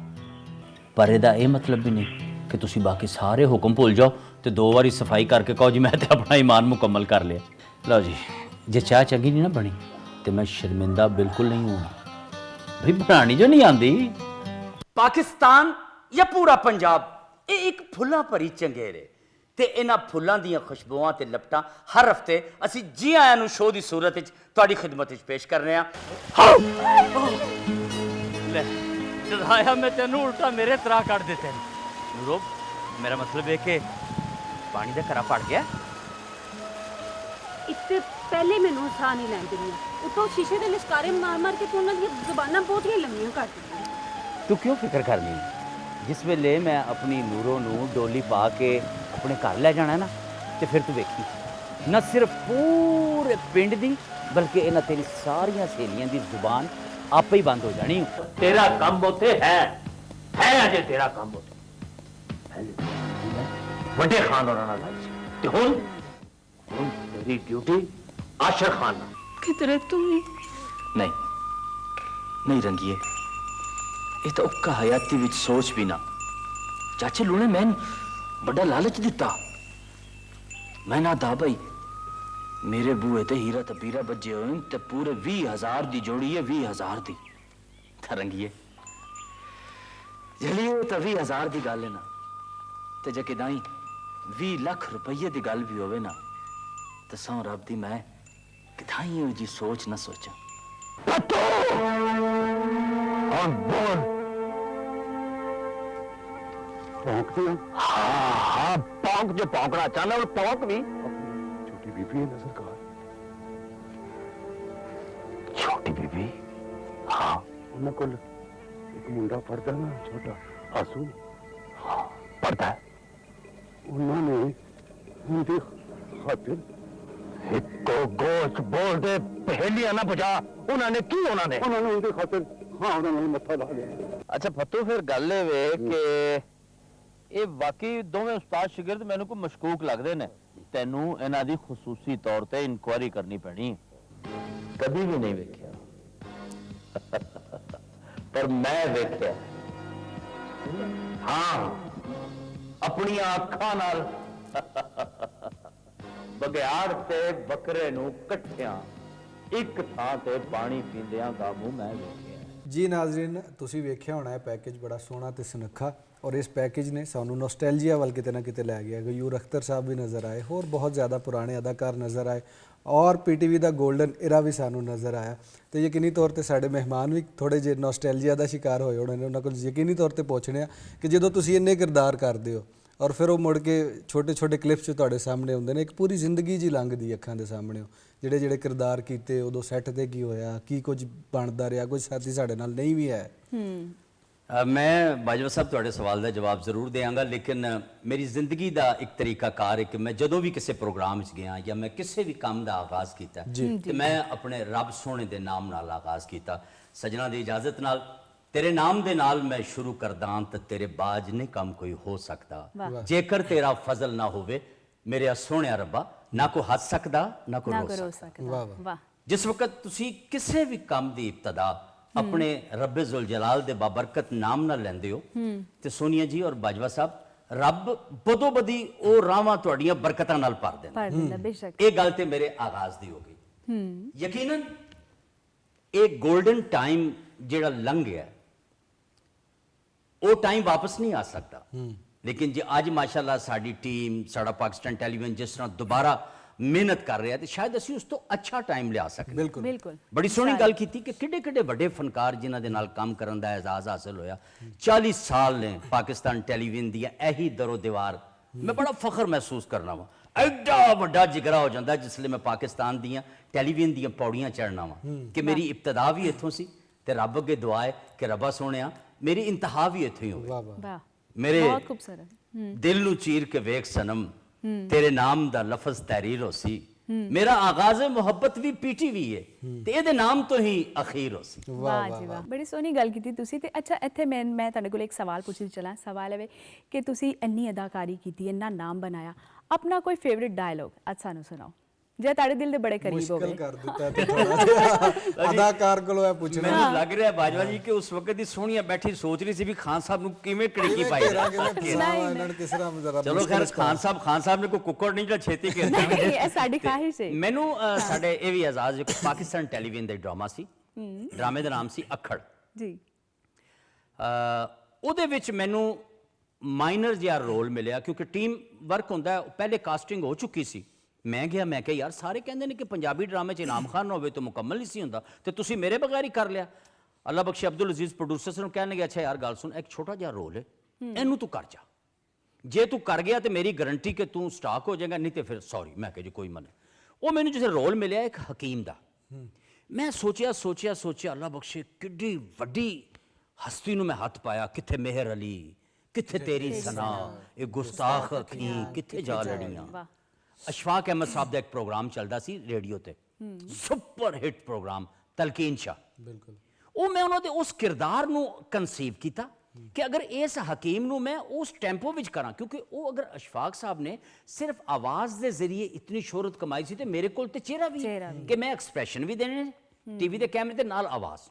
ਪਰ ਇਹਦਾ ਇਹ ਮਤਲਬ ਵੀ ਨਹੀਂ ਕਿ ਤੁਸੀਂ ਬਾਕੀ ਸਾਰੇ ਹੁਕਮ ਭੁੱਲ ਜਾਓ ਤੇ 2 ਵਾਰੀ ਸਫਾਈ ਕਰਕੇ ਕਹੋ ਜੀ ਮੈਂ ਤੇ ਆਪਣਾ ਈਮਾਨ ਮੁਕੰਮਲ ਕਰ ਲਿਆ। ਲਓ ਜੀ, ਜੇ ਚਾਹ ਚੰਗੀ ਨਹੀਂ ਨਾ ਬਣੀ ਤੇ ਮੈਂ ਸ਼ਰਮਿੰਦਾ ਬਿਲਕੁਲ ਨਹੀਂ ਹੂੰ ਭਾਈ, ਬਣਾਣੀ ਜੋ ਨਹੀਂ ਆਂਦੀ। ਪਾਕਿਸਤਾਨ ਜਾਂ ਪੂਰਾ ਪੰਜਾਬ ਇਹ ਇੱਕ ਫੁੱਲਾਂ ਭਰੀ ਚੰਗੇਰ ਹੈ ਤੇ ਇਹਨਾਂ ਫੁੱਲਾਂ ਦੀਆਂ ਖੁਸ਼ਬੂਆਂ ਤੇ ਲਪਟਾਂ ਹਰ ਹਫਤੇ ਅਸੀਂ ਜੀ ਆਇਆਂ ਨੂੰ ਸ਼ੋਅ ਦੀ ਸੂਰਤ ਵਿੱਚ ਤੁਹਾਡੀ ਖਿਦਮਤ ਵਿੱਚ ਪੇਸ਼ ਕਰ ਰਹੇ ਹਾਂ। ਲੈ ਜਦਾਇਆ ਮੈਂ ਤੈਨੂੰ ਉਲਟਾ ਮੇਰੇ ਤਰਾ ਕੱਢ ਦਿੱਤੇ ਨੂਰੋ, ਮੇਰਾ ਮਤਲਬ ਹੈ ਕਿ ਪਾਣੀ ਦਾ ਘੜਾ ਪੜ ਗਿਆ। ਇੱਥੇ ਪਹਿਲੇ ਮੈਨੂੰ ਹਸਾ ਨਹੀਂ ਲੈਣ ਦਿੰਦੀਆਂ, ਉੱਤੋਂ ਸ਼ੀਸ਼ੇ ਦੇ ਲਿਸ਼ਕਾਰੇ ਮਾਰ ਕੇ ਤੂੰ ਉਹਨਾਂ ਦੀਆਂ ਜ਼ੁਬਾਨਾਂ ਬਹੁਤੀਆਂ ਲੰਮੀਆਂ ਕਰ ਦਿੱਤੀਆਂ। ਤੂੰ ਕਿਉਂ ਫਿਕਰ ਕਰਨੀ? ਜਿਸ ਵੇਲੇ ਮੈਂ ਆਪਣੀ ਨੂਰੋ ਨੂੰ ਡੋਲੀ ਪਾ ਕੇ ਆਪਣੇ ਘਰ ਲੈ ਜਾਣਾ ਨਾ, ਤੇ ਫਿਰ ਤੂੰ ਵੇਖੀ ਨਾ ਸਿਰਫ ਪੂਰੇ ਪਿੰਡ ਦੀ ਬਲਕਿ ਇਹਨਾਂ ਤੇਰੀ ਸਾਰੀਆਂ ਸਹੇਲੀਆਂ ਦੀ ਜ਼ੁਬਾਨ ਆਪੇ ਹੀ ਬੰਦ ਹੋ ਜਾਣੀ। ਤੇਰਾ ਕੰਮ ਉੱਥੇ ਹੈ ਅਜੇ ਤੇਰਾ ਕੰਮ ਉੱਥੇ ਵੱਡੇ ਖਾਨਦਾਨਾਂ ਨਾਲ ਆਈ ਸੀ ਤੇ ਹੁਣ ਤੇਰੀ ਡਿਊਟੀ ਆਸ਼ਰ ਖਾਨ ਨਾਲ। ਕਿਧਰੇ ਤੂੰ ਨਹੀਂ ਰੰਗੀਏ, ਇਹ ਤਾਂ ਉੱਕਾ ਹਯਾਤੀ ਵਿੱਚ ਸੋਚ ਵੀ ਨਾ। ਚਾਚੇ ਲੂਣੇ ਮੈਂ ਵੱਡਾ ਲਾਲਚ ਦਿੱਤਾ। ਮੈਂ ਨਾ ਦਾ ਭਾਈ ਮੇਰੇ ਬੂਏ ਤੇ ਹੀਰਾ ਤੇ ਬੀਰਾ ਵੱਜੇ ਹੋਏ ਤੇ ਪੂਰੇ 20,000 ਦੀ ਜੋੜੀ ਹੈ, 20,000 ਦੀ। ਤਾਂ ਰੰਗੀਏ ਜਲੀਏ ਤਾਂ 20,000 ਦੀ ਗੱਲ ਹੈ ਨਾ, ਤੇ ਜੇ ਕਿਦਾਈ 20 ਲੱਖ ਰੁਪਏ ਦੀ ਗੱਲ ਵੀ ਹੋਵੇ ਨਾ, ਤਾਂ ਸੌ ਰੱਬ ਦੀ ਮੈਂ ਕਿਦਾਈ ਉਹ ਜੀ ਸੋਚ ਨਾ ਸੋਚਾਂ। हाँ पौंक जो पौंकना चाहना और पौंक भी। छोटी बीबी है ना सरकार। छोटी बीबी? हाँ, उन्हें कोल एक मुंडा पढ़ता ना, छोटा आंसू। हाँ पढ़ता है। उन्होंने उनकी खातिर को गोश बोल दे, पहेलियां ना बुझा। उन्होंने की उन्होंने उनकी खातिर हाँ उन्होंने मत्था ला लिया। ਅੱਛਾ ਫੱਤੂ, ਫਿਰ ਗੱਲ ਇਹ ਵੇ ਕਿ ਇਹ ਵਾਕਈ ਦੋਵੇਂ ਉਸਤਾਦ ਸ਼ਾਗਿਰਦ ਮੈਨੂੰ ਕੋਈ ਮਸ਼ਕੂਕ ਲੱਗਦੇ ਨੇ। ਤੈਨੂੰ ਇਹਨਾਂ ਦੀ ਖੁਸੂਸੀ ਤੌਰ ਤੇ ਇਨਕੁਆਇਰੀ ਕਰਨੀ ਪੈਣੀ। ਕਦੀ ਵੀ ਨਹੀਂ ਵੇਖਿਆ ਪਰ ਮੈਂ ਵੇਖਿਆ। ਹਾਂ, ਆਪਣੀਆਂ ਅੱਖਾਂ ਨਾਲ ਬਗਿਆੜ ਤੇ ਬੱਕਰੇ ਨੂੰ ਇਕੱਠਿਆਂ ਇੱਕ ਥਾਂ ਤੇ ਪਾਣੀ ਪੀਂਦਿਆਂ ਦਾ ਮੂੰਹ ਮੈਂ ਵੇਖਿਆ। ਜੀ ਨਾਜ਼ਰੀਨ, ਤੁਸੀਂ ਵੇਖਿਆ ਹੋਣਾ ਹੈ ਪੈਕੇਜ ਬੜਾ ਸੋਹਣਾ ਤੇ ਸੁਨੱਖਾ, ਔਰ ਇਸ ਪੈਕੇਜ ਨੇ ਸਾਨੂੰ ਨੋਸਟੈਲਜੀਆ ਵੱਲ ਕਿਤੇ ਨਾ ਕਿਤੇ ਲੈ ਗਿਆ। ਗਯੂਰ ਅਖਤਰ ਸਾਹਿਬ ਵੀ ਨਜ਼ਰ ਆਏ, ਹੋਰ ਬਹੁਤ ਜ਼ਿਆਦਾ ਪੁਰਾਣੇ ਅਦਾਕਾਰ ਨਜ਼ਰ ਆਏ, ਔਰ ਪੀਟੀਵੀ ਦਾ 골ਡਨ ਇਰਾ ਵੀ ਸਾਨੂੰ ਨਜ਼ਰ ਆਇਆ। ਤੇ ਯਕੀਨੀ ਤੌਰ ਤੇ ਸਾਡੇ ਮਹਿਮਾਨ ਵੀ ਥੋੜੇ ਜਿਹੇ ਨੋਸਟੈਲਜੀਆ ਦਾ ਸ਼ਿਕਾਰ ਹੋਏ ਹੋਣੇ ਨੇ। ਉਹਨਾਂ ਕੋਲ ਯਕੀਨੀ ਤੌਰ ਤੇ ਪੁੱਛਣੇ ਆ ਕਿ ਜਦੋਂ ਤੁਸੀਂ ਇੰਨੇ ਕਿਰਦਾਰ ਕਰਦੇ ਹੋ ਔਰ ਫਿਰ ਉਹ ਮੁੜ ਕੇ ਛੋਟੇ ਛੋਟੇ ਕਲਿੱਪਸ ਤੁਹਾਡੇ ਸਾਹਮਣੇ ਹੁੰਦੇ ਨੇ, ਇੱਕ ਪੂਰੀ ਜ਼ਿੰਦਗੀ ਜੀ ਲੰਘਦੀ ਅੱਖਾਂ ਦੇ ਸਾਹਮਣੇ, ਜਿਹੜੇ ਜਿਹੜੇ ਕਿਰਦਾਰ ਕੀਤੇ, ਉਦੋਂ ਸੈੱਟ ਤੇ ਕੀ ਹੋਇਆ, ਕੀ ਕੁਝ ਬਣਦਾ ਰਿਹਾ, ਕੁਝ ਸਾਥੀ ਸਾਡੇ ਨਾਲ ਨਹੀਂ ਵੀ ਹੈ। ਮੈਂ ਬਾਜਵਾ ਸਾਹਿਬ ਤੁਹਾਡੇ ਸਵਾਲ ਦਾ ਜਵਾਬ ਜ਼ਰੂਰ ਦੇਵਾਂਗਾ, ਲੇਕਿਨ ਮੇਰੀ ਜ਼ਿੰਦਗੀ ਦਾ ਇੱਕ ਤਰੀਕਾਕਾਰ ਹੈ ਕਿ ਮੈਂ ਜਦੋਂ ਵੀ ਕਿਸੇ ਪ੍ਰੋਗਰਾਮ 'ਚ ਗਿਆ ਜਾਂ ਮੈਂ ਕਿਸੇ ਵੀ ਕੰਮ ਦਾ ਆਗਾਜ਼ ਕੀਤਾ ਤੇ ਮੈਂ ਆਪਣੇ ਰੱਬ ਸੋਹਣੇ ਦੇ ਨਾਮ ਨਾਲ ਆਗਾਜ਼ ਕੀਤਾ। ਸਜਣਾ ਦੀ ਇਜਾਜ਼ਤ ਨਾਲ ਤੇਰੇ ਨਾਮ ਦੇ ਨਾਲ ਮੈਂ ਸ਼ੁਰੂ ਕਰਦਾਂ ਤਾਂ ਤੇਰੇ ਬਾਜ ਨਹੀਂ ਕੰਮ ਕੋਈ ਹੋ ਸਕਦਾ, ਜੇਕਰ ਤੇਰਾ ਫਜ਼ਲ ਨਾ ਹੋਵੇ ਮੇਰੇ ਸੋਹਣਿਆ ਰੱਬਾ, ਨਾ ਕੋ ਹੱਸ ਸਕਦਾ ਨਾ ਕੋ ਰੋ ਸਕਦਾ। ਵਾਹ। ਜਿਸ ਵਕਤ ਤੁਸੀਂ ਕਿਸੇ ਵੀ ਕੰਮ ਦੀ ਇਬਤਦਾ ਆਪਣੇ ਰੱਬੇ ਜ਼ੁਲ ਜਲਾਲ ਦੇ ਬਾਬਰਕਤ ਨਾਮ ਨਾਲ ਲੈਂਦੇ ਹੋ ਤੇ ਸੋਨੀਆ ਜੀ ਔਰ ਬਾਜਵਾ ਸਾਹਿਬ, ਰੱਬ ਬਦੋ ਬਦੀ ਉਹ ਰਾਵਾਂ ਤੁਹਾਡੀਆਂ ਬਰਕਤਾਂ ਨਾਲ ਭਰ ਦਿੰਦਾ। ਬੇਸ਼ੱਕ ਇਹ ਗੱਲ ਤੇ ਮੇਰੇ ਆਗਾਜ਼ ਦੀ ਹੋ ਗਈ। ਯਕੀਨਨ ਇਹ 골ਡਨ ਟਾਈਮ ਜਿਹੜਾ ਲੰਘ ਗਿਆ ਉਹ ਟਾਈਮ ਵਾਪਸ ਨਹੀਂ ਆ ਸਕਦਾ, ਲੇਕਿਨ ਜੇ ਅੱਜ ਮਾਸ਼ਾਅੱਲਾ ਸਾਡੀ ਟੀਮ, ਸਾਡਾ ਪਾਕਿਸਤਾਨ ਟੈਲੀਵਿਜ਼ਨ ਜਿਸ ਤਰ੍ਹਾਂ ਦੁਬਾਰਾ ਮਿਹਨਤ ਕਰ ਰਿਹਾ ਤੇ ਸ਼ਾਇਦ ਅਸੀਂ ਉਸ ਤੋਂ ਅੱਛਾ ਟਾਈਮ ਲਿਆ ਸਕਦੇ। ਬਿਲਕੁਲ ਬੜੀ ਸੋਹਣੀ ਗੱਲ ਕੀਤੀ ਕਿ ਕਿੱਡੇ ਕਿੱਡੇ ਵੱਡੇ ਫਨਕਾਰ ਜਿਨ੍ਹਾਂ ਦੇ ਨਾਲ ਕੰਮ ਕਰਨ ਦਾ ਇਜਾਜ਼ ਹਾਸਲ ਹੋਇਆ। 40 ਸਾਲ ਨੇ ਪਾਕਿਸਤਾਨ ਟੈਲੀਵਿਜ਼ਨ ਦੀਆਂ ਇਹੀ ਦਰੋ ਦੀਵਾਰ, ਮੈਂ ਬੜਾ ਫਖਰ ਮਹਿਸੂਸ ਕਰਨਾ ਵਾ, ਐਡਾ ਵੱਡਾ ਜਿਗਰਾ ਹੋ ਜਾਂਦਾ ਜਿਸਲੇ ਮੈਂ ਪਾਕਿਸਤਾਨ ਦੀਆਂ ਟੈਲੀਵਿਜ਼ਨ ਦੀਆਂ ਪੌੜੀਆਂ ਚੜ੍ਹਨਾ ਵਾ ਕਿ ਮੇਰੀ ਇਬਤਦਾ ਵੀ ਇੱਥੋਂ ਸੀ ਤੇ ਰੱਬ ਅੱਗੇ ਦੁਆ ਹੈ ਕਿ ਰੱਬਾ ਸੋਹਣਿਆ ਮੇਰੀ ਇੰਤਹਾ ਵੀ ਇੱਥੋਂ ਹੀ ਹੋਵੇ। ਵਾਹ, ਮੇਰੇ ਬਹੁਤ ਖੂਬਸੂਰਤ। ਦਿਲ ਨੂੰ ਚੀਰ ਕੇ ਵੇਖ ਸਨਮ, ਤੇਰੇ ਨਾਮ ਦਾ ਲਫ਼ਜ਼ ਤਹਿਰੀਰ ਹੋਸੀ, ਮੇਰਾ ਆਗਾਜ਼ ਮੁਹੱਬਤ ਵੀ ਪੀਟੀਵੀ ਹੈ ਤੇ ਇਹਦੇ ਨਾਮ ਤੋਂ ਹੀ ਅਖੀਰ ਹੋਸੀ। ਵਾਹ ਜੀ ਵਾਹ, ਬੜੀ ਸੋਹਣੀ ਗੱਲ ਕੀਤੀ ਤੁਸੀਂ। ਤੇ ਅੱਛਾ, ਇੱਥੇ ਮੈਂ ਤੁਹਾਡੇ ਕੋਲ ਇੱਕ ਸਵਾਲ ਪੁੱਛਦੀ ਚਲਾਂ। ਸਵਾਲ ਹੈ ਕਿ ਤੁਸੀਂ ਇੰਨੀ ਅਦਾਕਾਰੀ ਕੀਤੀ, ਇੰਨਾ ਨਾਮ ਬਣਾਇਆ, ਆਪਣਾ ਕੋਈ ਫੇਵਰਿਟ ਡਾਇਲੋਗ ਅੱਜ ਸਾਨੂੰ ਸੁਣਾਓ ਜੇ ਤੁਹਾਡੇ ਦਿਲ ਦੇ ਬੜੇ ਕਰੀਬ ਹੋਵੇ। ਮੁਸ਼ਕਲ ਕਰ ਦਿੱਤਾ ਤੇ ਥੋੜਾ ਜਿਹਾ ਅਦਾਕਾਰ ਕੋਲੋਂ ਇਹ ਪੁੱਛਣਾ। ਮੈਨੂੰ ਲੱਗ ਰਿਹਾ ਬਾਜਵਾ ਜੀ ਕਿ ਉਸ ਵਕਤ ਦੀ ਸੋਹਣੀਆ ਬੈਠੀ ਸੋਚ ਰਹੀ ਸੀ ਵੀ ਖਾਨ ਸਾਹਿਬ ਨੂੰ ਕਿਵੇਂ ਕੜਕੀ ਪਾਈ ਚਲੋ ਖੈਰ ਖਾਨ ਸਾਹਿਬ ਨੇ ਕੋਈ ਕੁੱਕੜ ਨਹੀਂ ਜਿਹੜਾ ਛੇਤੀ ਕਹਿੰਦਾ। ਇਹ ਸਾਡੀ ਖਾਹਿਸ਼ ਹੈ। ਮੈਨੂੰ ਸਾਡੇ ਇਹ ਵੀ ਆਜ਼ਾਦ ਜੋ ਪਾਕਿਸਤਾਨ ਟੈਲੀਵਿਜ਼ਨ ਦਾ ਡਰਾਮਾ ਸੀ, ਡਰਾਮੇ ਦਾ ਨਾਮ ਸੀ ਅੱਖੜ ਜੀ। ਉਹਦੇ ਵਿੱਚ ਮੈਨੂੰ ਮਾਈਨਰ ਜਿਹਾ ਰੋਲ ਮਿਲਿਆ ਕਿਉਂਕਿ ਟੀਮ ਵਰਕ ਹੁੰਦਾ, ਪਹਿਲੇ ਕਾਸਟਿੰਗ ਹੋ ਚੁੱਕੀ ਸੀ। ਮੈਂ ਗਿਆ, ਮੈਂ ਕਿਹਾ ਯਾਰ ਸਾਰੇ ਕਹਿੰਦੇ ਨੇ ਕਿ ਪੰਜਾਬੀ ਡਰਾਮੇ 'ਚ ਇਨਾਮ ਖਾਨ ਹੋਵੇ ਤਾਂ ਮੁਕੰਮਲ ਨਹੀਂ ਸੀ ਹੁੰਦਾ ਤੇ ਤੁਸੀਂ ਮੇਰੇ ਬਗੈਰ ਹੀ ਕਰ ਲਿਆ। ਅੱਲਾ ਬਖਸ਼ੇ ਅਬਦੁਲ ਅਜ਼ੀਜ਼ ਪ੍ਰੋਡਿਊਸਰ ਨੂੰ ਕਹਿਣ ਲੱਗੇ ਅੱਛਾ ਯਾਰ ਗੱਲ ਸੁਣ, ਇੱਕ ਛੋਟਾ ਜਿਹਾ ਰੋਲ ਹੈ, ਇਹਨੂੰ ਤੂੰ ਕਰ ਜਾ, ਜੇ ਤੂੰ ਕਰ ਗਿਆ ਤੇ ਮੇਰੀ ਗਾਰੰਟੀ ਕਿ ਤੂੰ ਸਟਾਕ ਹੋ ਜਾਏਗਾ, ਨਹੀਂ ਤੇ ਫਿਰ ਸੌਰੀ। ਮੈਂ ਕਿਹਾ ਜੀ ਕੋਈ ਮਨ। ਉਹ ਮੈਨੂੰ ਜਿਸ ਰੋਲ ਮਿਲਿਆ ਇੱਕ ਹਕੀਮ ਦਾ, ਮੈਂ ਸੋਚਿਆ ਅੱਲਾ ਬਖਸ਼ੇ ਕਿੱਡੀ ਵੱਡੀ ਹਸਤੀ ਨੂੰ ਮੈਂ ਹੱਥ ਪਾਇਆ, ਕਿੱਥੇ ਮੇਹਰ ਅਲੀ, ਕਿੱਥੇ ਤੇਰੀ ਸਨਾ, ਇਹ ਗੁਸਤਾਖ ਅੱਖੀਂ ਕਿੱਥੇ ਜਾ ਲੜੀਆਂ। ਅਸ਼ਫਾਕ ਅਹਿਮਦ ਸਾਹਿਬ ਦਾ ਇੱਕ ਪ੍ਰੋਗਰਾਮ ਚੱਲਦਾ ਸੀ ਰੇਡੀਓ ਤੇ, ਸੁਪਰ ਹਿੱਟ ਪ੍ਰੋਗਰਾਮ ਤਲਕੀਨ ਸ਼ਾਹ। ਬਿਲਕੁਲ ਉਹ ਮੈਂ ਉਹਨਾਂ ਦੇ ਉਸ ਕਿਰਦਾਰ ਨੂੰ ਕਨਸੀਵ ਕੀਤਾ ਕਿ ਅਗਰ ਇਸ ਹਕੀਮ ਨੂੰ ਮੈਂ ਉਸ ਟੈਂਪੋ ਵਿੱਚ ਕਰਾਂ, ਕਿਉਂਕਿ ਉਹ ਅਗਰ ਅਸ਼ਫਾਕ ਸਾਹਿਬ ਨੇ ਸਿਰਫ ਆਵਾਜ਼ ਦੇ ਜ਼ਰੀਏ ਇਤਨੀ ਸ਼ੋਹਰਤ ਕਮਾਈ ਸੀ ਤੇ ਮੇਰੇ ਕੋਲ ਤੇ ਚਿਹਰਾ ਵੀ ਕਿ ਮੈਂ ਐਕਸਪ੍ਰੈਸ਼ਨ ਵੀ ਦੇਣੇ ਨੇ ਟੀਵੀ ਦੇ ਕੈਮਰੇ ਦੇ ਨਾਲ ਆਵਾਜ਼।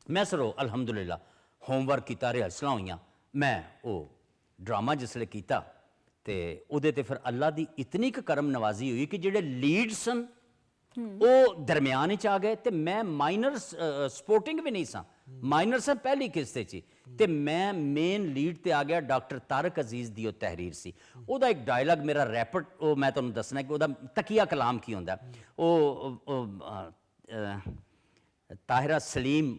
ਮੈਂ ਸਰੋ ਅਲਹਮਦੁਲਿਲਾ ਹੋਮਵਰਕ ਕੀਤਾ, ਰਿਹਰਸਲਾਂ ਹੋਈਆਂ। ਮੈਂ ਉਹ ਡਰਾਮਾ ਜਿਸਲੇ ਕੀਤਾ ਤੇ ਉਹਦੇ ਤੇ ਫਿਰ ਅੱਲਾ ਦੀ ਇਤਨੀ ਕੁ ਕਰਮ ਨਵਾਜ਼ੀ ਹੋਈ ਕਿ ਜਿਹੜੇ ਲੀਡ ਸਨ ਉਹ ਦਰਮਿਆਨ ਵਿੱਚ ਆ ਗਏ ਤੇ ਮੈਂ ਮਾਈਨਰ ਸਪੋਰਟਿੰਗ ਵੀ ਨਹੀਂ ਸਾਂ, ਮਾਈਨਰ ਸਾਂ ਪਹਿਲੀ ਕਿਸ਼ਤੇ 'ਚ ਤੇ ਮੈਂ ਮੇਨ ਲੀਡ ਤੇ ਆ ਗਿਆ। ਡਾਕਟਰ ਤਾਰਕ ਅਜ਼ੀਜ਼ ਦੀ ਉਹ ਤਹਿਰੀਰ ਸੀ, ਉਹਦਾ ਇੱਕ ਡਾਇਲੌਗ ਮੇਰਾ ਰੈਪਟ, ਉਹ ਮੈਂ ਤੁਹਾਨੂੰ ਦੱਸਣਾ ਕਿ ਉਹਦਾ ਤਕੀਆ ਕਲਾਮ ਕੀ ਹੁੰਦਾ। ਉਹ ਤਾਹਿਰਾ ਸਲੀਮ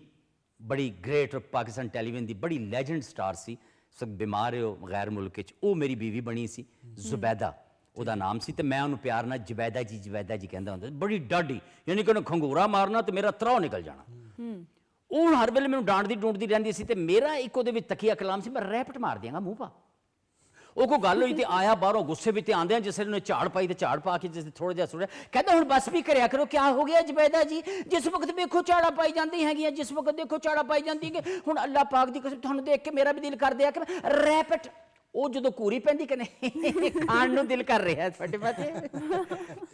ਬੜੀ ਗ੍ਰੇਟ ਪਾਕਿਸਤਾਨ ਟੈਲੀਵਿਜ਼ਨ ਦੀ ਬੜੀ ਲੈਜੈਂਡ ਸਟਾਰ ਸੀ, ਸਭ ਬਿਮਾਰ ਹੈ ਉਹ ਗੈਰ ਮੁਲਕ 'ਚ, ਉਹ ਮੇਰੀ ਬੀਵੀ ਬਣੀ ਸੀ, ਜ਼ੁਬੈਦਾ ਉਹਦਾ ਨਾਮ ਸੀ ਤੇ ਮੈਂ ਉਹਨੂੰ ਪਿਆਰ ਨਾਲ ਜਬੈਦਾ ਜੀ ਕਹਿੰਦਾ ਹੁੰਦਾ। ਬੜੀ ਡਾਢੀ, ਯਾਨੀ ਕਿ ਉਹਨੇ ਖੰਗੂਰਾ ਮਾਰਨਾ ਤੇ ਮੇਰਾ ਤਰਾਹ ਨਿਕਲ ਜਾਣਾ। ਉਹ ਹਰ ਵੇਲੇ ਮੈਨੂੰ ਡਾਂਟਦੀ ਰਹਿੰਦੀ ਸੀ ਤੇ ਮੇਰਾ ਇੱਕ ਉਹਦੇ ਵਿੱਚ ਤਕੀਆ ਕਲਾਮ ਸੀ, ਮੈਂ ਰੈਪਟ ਮਾਰ ਦਿਆਂਗਾ ਮੂੰਹ ਪਾ। ਉਹ ਕੋਈ ਗੱਲ ਹੋਈ ਤੇ ਆਇਆ ਬਾਹਰੋਂ ਗੁੱਸੇ ਵਿੱਚ ਆਂਦਿਆਂ ਜਿਸ ਨੇ ਝਾੜ ਪਾਈ ਤੇ ਝਾੜ ਪਾ ਕੇ ਜਿਸ ਥੋੜਾ ਜਿਹਾ ਸੁਣਿਆ, ਕਹਿੰਦਾ ਹੁਣ ਬਸ ਵੀ ਕਰਿਆ ਕਰੋ, ਕਿਆ ਹੋ ਗਿਆ ਜਬੈਦਾ ਜੀ, ਜਿਸ ਵਕਤ ਵੇਖੋ ਝਾੜਾ ਪਾਈ ਜਾਂਦੀ ਹੈਗੀਆਂ, ਜਿਸ ਵਕਤ ਦੇਖੋ ਝਾੜਾ ਪਾਈ ਜਾਂਦੀ ਹੈ, ਹੁਣ ਅੱਲਾਹ ਪਾਕ ਦੀ ਕਸਮ ਤੁਹਾਨੂੰ ਦੇਖ ਕੇ ਮੇਰਾ ਵੀ ਦਿਲ ਕਰ ਦਿਆ ਕਿ ਰੈਪਟ। ਉਹ ਜਦੋਂ ਘੂਰੀ ਪੈਂਦੀ ਕਹਿੰਦੇ ਖਾਣ ਨੂੰ ਦਿਲ ਕਰ ਰਿਹਾ ਤੁਹਾਡੇ ਪਾਸੇ,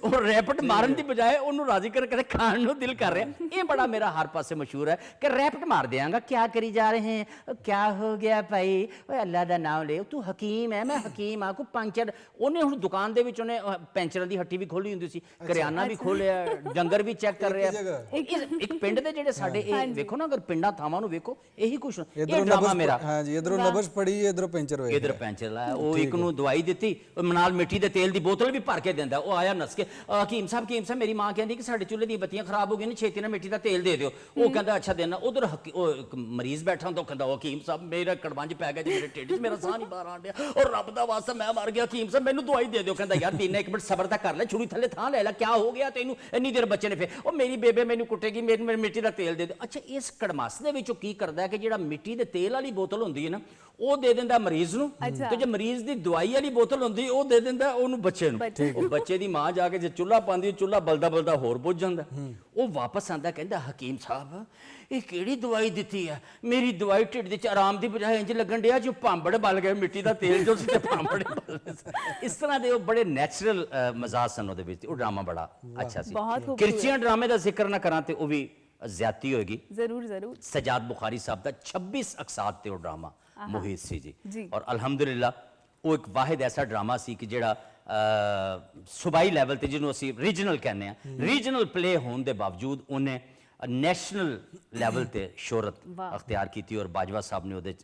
ਉਹ ਰੈਪਟ ਮਾਰਨ ਦੀ ਬਜਾਏ ਉਹਨੂੰ ਰਾਜ਼ੀ ਕਰ ਕਹਿੰਦੇ ਖਾਣ ਨੂੰ ਦਿਲ ਕਰ ਰਿਹਾ। ਇਹ ਬੜਾ ਮੇਰਾ ਹਰ ਪਾਸੇ ਮਸ਼ਹੂਰ ਹੈ ਕਿ ਰੈਪਟ ਮਾਰ ਦਿਆਂਗਾ, ਕਿਆ ਕਰੀ ਜਾ ਰਹੇ ਹੈ, ਕਿਆ ਹੋ ਗਿਆ ਭਾਈ, ਓਏ ਅੱਲਾ ਦਾ ਨਾਮ ਲੈ, ਤੂੰ ਹਕੀਮ ਹੈ, ਮੈਂ ਹਕੀਮ ਆ, ਕੋ ਪੰਚਰ। ਉਹਨੇ ਹੁਣ ਦੁਕਾਨ ਦੇ ਵਿੱਚ ਉਹਨੇ ਪੈਂਚਰਾਂ ਦੀ ਹੱਟੀ ਵੀ ਖੋਲੀ ਹੁੰਦੀ ਸੀ, ਕਰਿਆਨਾ ਵੀ ਖੋਲਿਆ, ਡੰਗਰ ਵੀ ਚੈੱਕ ਕਰ ਰਿਹਾ। ਇੱਕ ਪਿੰਡ ਦੇ ਜਿਹੜੇ ਸਾਡੇ ਇਹ ਵੇਖੋ ਨਾ, ਅਗਰ ਪਿੰਡਾਂ ਥਾਵਾਂ ਨੂੰ ਵੇਖੋ ਇਹੀ ਕੁਛ, ਇਹ ਡਰਾਮਾ ਮੇਰਾ। ਹਾਂਜੀ, ਇਧਰੋਂ ਨਬਜ਼ ਪੜੀ, ਇਧਰੋਂ ਪੈਂਚਰ ਹੋਇਆ, ਇਧਰ ਪੈਂਚਰ ਲਾਇਆ ਉਹ ਇੱਕ ਨੂੰ ਦਵਾਈ ਦਿੱਤੀ ਉਹ ਨਾਲ ਮਿੱਟੀ ਦੇ ਤੇਲ ਦੀ ਬੋਤਲ ਵੀ ਭਰ ਕੇ ਦਿੰਦਾ ਉਹ ਆਇਆ ਨਸ ਕੇ ਹਕੀਮ ਸਾਹਿਬ ਮੇਰੀ ਮਾਂ ਕਹਿੰਦੀ ਕਿ ਸਾਡੇ ਚੁੱਲ੍ਹੇ ਦੀਆਂ ਬੱਤੀਆਂ ਖਰਾਬ ਹੋ ਗਈਆਂ ਨੇ ਛੇਤੀ ਨਾਲ ਮਿੱਟੀ ਦਾ ਤੇਲ ਦੇ ਦਿਓ ਉਹ ਕਹਿੰਦਾ ਅੱਛਾ ਦੇਣਾ ਉਧਰ ਉਹ ਇੱਕ ਮਰੀਜ਼ ਬੈਠਾ ਹੁੰਦਾ ਉਹ ਕਹਿੰਦਾ ਉਹ ਹਕੀਮ ਸਾਹਿਬ ਮੇਰਾ ਕੜਵੰਜ ਪੈ ਗਿਆ ਜੀ ਮੇਰੇ ਢਿੱਡ 'ਚ ਮੇਰਾ ਸਾਹ ਨਹੀਂ ਬਾਹਰ ਆਣ ਡਿਆ ਔਰ ਰੱਬ ਦਾ ਵਾਸਤਾ ਮੈਂ ਮਰ ਗਿਆ ਹਕੀਮ ਸਾਹਿਬ ਮੈਨੂੰ ਦਵਾਈ ਦੇ ਦਿਓ ਕਹਿੰਦਾ ਯਾਰ ਦਿਨ ਇੱਕ ਮਿੰਟ ਸਬਰ ਤਾਂ ਕਰ ਲੈ ਛੁਰੀ ਥੱਲੇ ਥਾਂ ਲੈ ਲੈ ਕੀ ਹੋ ਗਿਆ ਤੈਨੂੰ ਇੰਨੀ ਦੇਰ ਬੱਚੇ ਨੇ ਫਿਰ ਉਹ ਮੇਰੀ ਬੇਬੇ ਮੈਨੂੰ ਕੁੱਟੇਗੀ ਮੇਰੀ ਮਿੱਟੀ ਦਾ ਤੇਲ ਦੇ ਦਿਓ ਅੱਛਾ ਇਸ ਕੜਮਾਸ ਦੇ ਵਿੱਚ ਉਹ ਕੀ ਕਰਦਾ ਕਿ ਜਿਹੜਾ ਮਿੱਟੀ ਦੇ ਤੇਲ ਵਾਲੀ ਬੋਤਲ ਹੁੰਦੀ ਹੈ ਨਾ ਉਹ ਦੇ ਦਿੰਦਾ ਮਰੀਜ਼ ਨੂੰ ਤੇ ਜੇ ਮਰੀਜ਼ ਦੀ ਦਵਾਈ ਵਾਲੀ ਬੋਤਲ ਹੁੰਦੀ ਉਹ ਦੇ ਦਿੰਦਾ ਉਹਨੂੰ ਬੱਚੇ ਨੂੰ ਉਹ ਬੱਚੇ ਦੀ ਮਾਂ ਜਾ ਕੇ ਜੇ ਚੁੱਲ੍ਹਾ ਪਾਉਂਦੀ ਚੁੱਲ੍ਹਾ ਬਲਦਾ ਬਲਦਾ ਹੋਰ ਬੁੱਝ ਜਾਂਦਾ ਉਹ ਵਾਪਸ ਆਂਦਾ ਕਹਿੰਦਾ ਹਕੀਮ ਸਾਹਿਬ ਇਹ ਕਿਹੜੀ ਦਵਾਈ ਦਿੱਤੀ ਹੈ ਮੇਰੀ ਦਵਾਈ ਢਿੱਡ ਦੇ ਚ ਆਰਾਮ ਦੀ ਬਜਾਏ ਇੰਜ ਲੱਗਣ ਡਿਆ ਜੋ ਭਾਂਬੜ ਬਲ ਗਏ ਮਿੱਟੀ ਦਾ ਤੇਲ ਜੋ ਸੀ ਤੇ ਭਾਂਬੜੇ ਬਲ ਇਸ ਤਰ੍ਹਾਂ ਦੇ ਉਹ ਬੜੇ ਨੈਚੁਰਲ ਮਜ਼ਾਕ ਸਨ ਉਹਦੇ ਵਿੱਚ ਉਹ ਡਰਾਮਾ ਬੜਾ ਅੱਛਾ ਸੀ ਕਿਰਚੀਆਂ ਡਰਾਮੇ ਦਾ ਜ਼ਿਕਰ ਨਾ ਕਰਾਂ ਤੇ ਉਹ ਵੀ ਜ਼ਿਆਦਤੀ ਹੋਏਗੀ ਜ਼ਰੂਰ ਸਜਾਦ ਬੁਖਾਰੀ ਸਾਹਿਬ ਦਾ 26 ਅਕਸਾਦ ਤੇ ਉਹ ਡਰਾਮਾ ਮੁਹੀਤ ਸੀ ਜੀ ਔਰ ਅਲਹਮਦੁਲਿਲਾ ਉਹ ਇੱਕ ਵਾਹਿਦ ਐਸਾ ਡਰਾਮਾ ਸੀ ਕਿ ਜਿਹੜਾ ਸੂਬਾਈ ਲੈਵਲ ਤੇ ਜਿਹਨੂੰ ਅਸੀਂ ਰੀਜਨਲ ਕਹਿੰਦੇ ਆ ਰੀਜਨਲ ਪਲੇ ਹੋਣ ਦੇ ਬਾਵਜੂਦ ਉਹਨੇ ਨੈਸ਼ਨਲ ਲੈਵਲ ਤੇ ਸ਼ੋਹਰਤ ਅਖਤਿਆਰ ਕੀਤੀ ਔਰ ਬਾਜਵਾ ਸਾਹਿਬ ਨੇ ਉਹਦੇ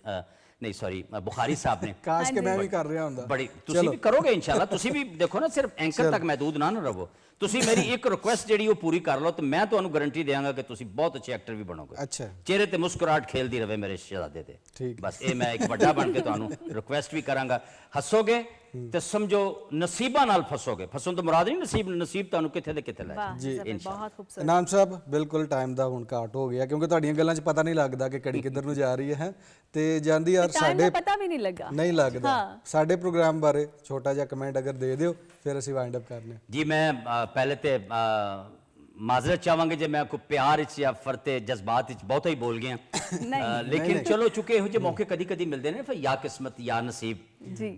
ਨਹੀਂ ਸੌਰੀ ਬੁਖਾਰੀ ਸਾਹਿਬ ਨੇ ਕਾਸ਼ ਕਿ ਮੈਂ ਵੀ ਕਰ ਰਿਹਾ ਹੁੰਦਾ ਬੜੀ ਤੁਸੀਂ ਵੀ ਕਰੋਗੇ ਇਨਸ਼ਾਅੱਲਾ ਤੁਸੀਂ ਵੀ ਦੇਖੋ ਨਾ ਸਿਰਫ ਐਂਕਰ ਤੱਕ ਮਹਿਦੂਦ ਨਾ ਰਹੋ ਤੁਸੀਂ ਮੇਰੀ ਇੱਕ ਰਿਕੁਐਸਟ ਜਿਹੜੀ ਉਹ ਪੂਰੀ ਕਰ ਲਓ ਤੇ ਮੈਂ ਤੁਹਾਨੂੰ ਗਾਰੰਟੀ ਦੇਵਾਂਗਾ ਕਿ ਤੁਸੀਂ ਬਹੁਤ ਅੱਛੇ ਐਕਟਰ ਵੀ ਬਣੋਗੇ ਅੱਛਾ ਚਿਹਰੇ ਤੇ ਮੁਸਕਰਾਹਟ ਖੇਲਦੀ ਰਹੇ ਮੇਰੇ ਸ਼ਹਿਜ਼ਾਦੇ ਤੇ ਬਸ ਇਹ ਮੈਂ ਇੱਕ ਵੱਡਾ ਬਣ ਕੇ ਤੁਹਾਨੂੰ ਰਿਕੁਐਸਟ ਵੀ ਕਰਾਂਗਾ ਹੱਸੋਗੇ ਤੇ ਸਮਝੋ ਨਸੀਬਾਂ ਨਾਲ ਫਸੋਗੇ ਫਸਣ ਤੋਂ ਮੁਰਾਦ ਨਹੀਂ ਨਸੀਬ ਤੁਹਾਨੂੰ ਕਿੱਥੇ ਦੇ ਕਿੱਥੇ ਲੈ ਜੀ ਬਹੁਤ ਖੂਬਸੂਰਤ ਇਨਾਮ ਸਾਹਿਬ ਬਿਲਕੁਲ ਟਾਈਮ ਦਾ ਹੁਣ ਘਾਟ ਹੋ ਗਿਆ ਕਿਉਂਕਿ ਤੁਹਾਡੀਆਂ ਗੱਲਾਂ 'ਚ ਪਤਾ ਨਹੀਂ ਲੱਗਦਾ ਕਿ ਕੜੀ ਕਿੱਧਰ ਨੂੰ ਜਾ ਰਹੀ ਹੈ ਤੇ ਜਾਂਦੀ ਯਾਰ ਸਾਡੇ ਪਤਾ ਵੀ ਨਹੀਂ ਲੱਗਾ ਨਹੀਂ ਲੱਗਦਾ ਸਾਡੇ ਪ੍ਰੋਗਰਾਮ ਬਾਰੇ ਛੋਟਾ ਜਿਹਾ ਕਮੈਂਟ ਅਗਰ ਦੇ ਦਿਓ ਫਿਰ ਅਸੀਂ ਵਾਈਂਡ ਅਪ ਕਰਨੇ ਜੀ ਮੈਂ ਪਹਿਲੇ ਤੇ ਮਾਜ਼ਰਤ ਚਾਹਾਂਗੇ ਜੇ ਮੈਂ ਕੋਈ ਪਿਆਰ ਵਿੱਚ ਜਾਂ ਫਰਤੇ ਜਜ਼ਬਾਤ ਵਿੱਚ ਬਹੁਤਾ ਹੀ ਬੋਲ ਗਿਆ ਲੇਕਿਨ ਚਲੋ ਚੁੱਕੇ ਇਹੋ ਜਿਹੇ ਮੌਕੇ ਕਦੀ ਕਦੀ ਮਿਲਦੇ ਨੇ ਫਿਰ ਜਾਂ ਕਿਸਮਤ ਜਾਂ ਨਸੀਬ ਜੀ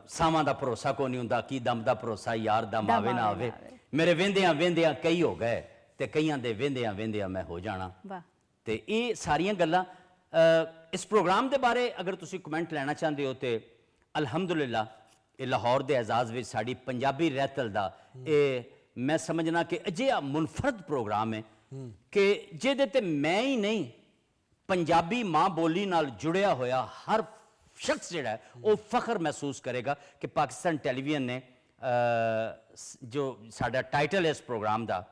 ਸਾਵਾਂ ਦਾ ਭਰੋਸਾ ਕੋਈ ਨਹੀਂ ਹੁੰਦਾ ਕੀ ਦਮ ਦਾ ਭਰੋਸਾ ਯਾਰ ਦਮ ਆਵੇ ਨਾ ਆਵੇ ਮੇਰੇ ਵਹਿੰਦਿਆਂ ਕਈ ਹੋ ਗਏ ਤੇ ਕਈਆਂ ਦੇ ਵਹਿੰਦਿਆਂ ਮੈਂ ਹੋ ਜਾਣਾ ਤੇ ਇਹ ਸਾਰੀਆਂ ਗੱਲਾਂ ਇਸ ਪ੍ਰੋਗਰਾਮ ਦੇ ਬਾਰੇ ਅਗਰ ਤੁਸੀਂ ਕਮੈਂਟ ਲੈਣਾ ਚਾਹੁੰਦੇ ਹੋ ਤੇ ਅਲਹਮਦੁਲਿਲਾ ਇਹ ਲਾਹੌਰ ਦੇ ਐਜ਼ਾਜ਼ ਵਿੱਚ ਸਾਡੀ ਪੰਜਾਬੀ ਰਹਿਤਲ ਦਾ ਇਹ ਮੈਂ ਸਮਝਣਾ ਕਿ ਅਜਿਹਾ ਮੁਨਫਰਦ ਪ੍ਰੋਗਰਾਮ ਹੈ ਕਿ ਜਿਹਦੇ ਤੇ ਮੈਂ ਹੀ ਨਹੀਂ ਪੰਜਾਬੀ ਮਾਂ ਬੋਲੀ ਨਾਲ ਜੁੜਿਆ ਹੋਇਆ ਹਰ ਸ਼ਖਸ ਜਿਹੜਾ ਉਹ ਫਖਰ ਮਹਿਸੂਸ ਕਰੇਗਾ ਕਿ ਪਾਕਿਸਤਾਨ ਟੈਲੀਵਿਜ਼ਨ ਨੇ ਜੋ ਸਾਡਾ ਟਾਈਟਲ ਹੈ ਇਸ ਪ੍ਰੋਗਰਾਮ ਦਾ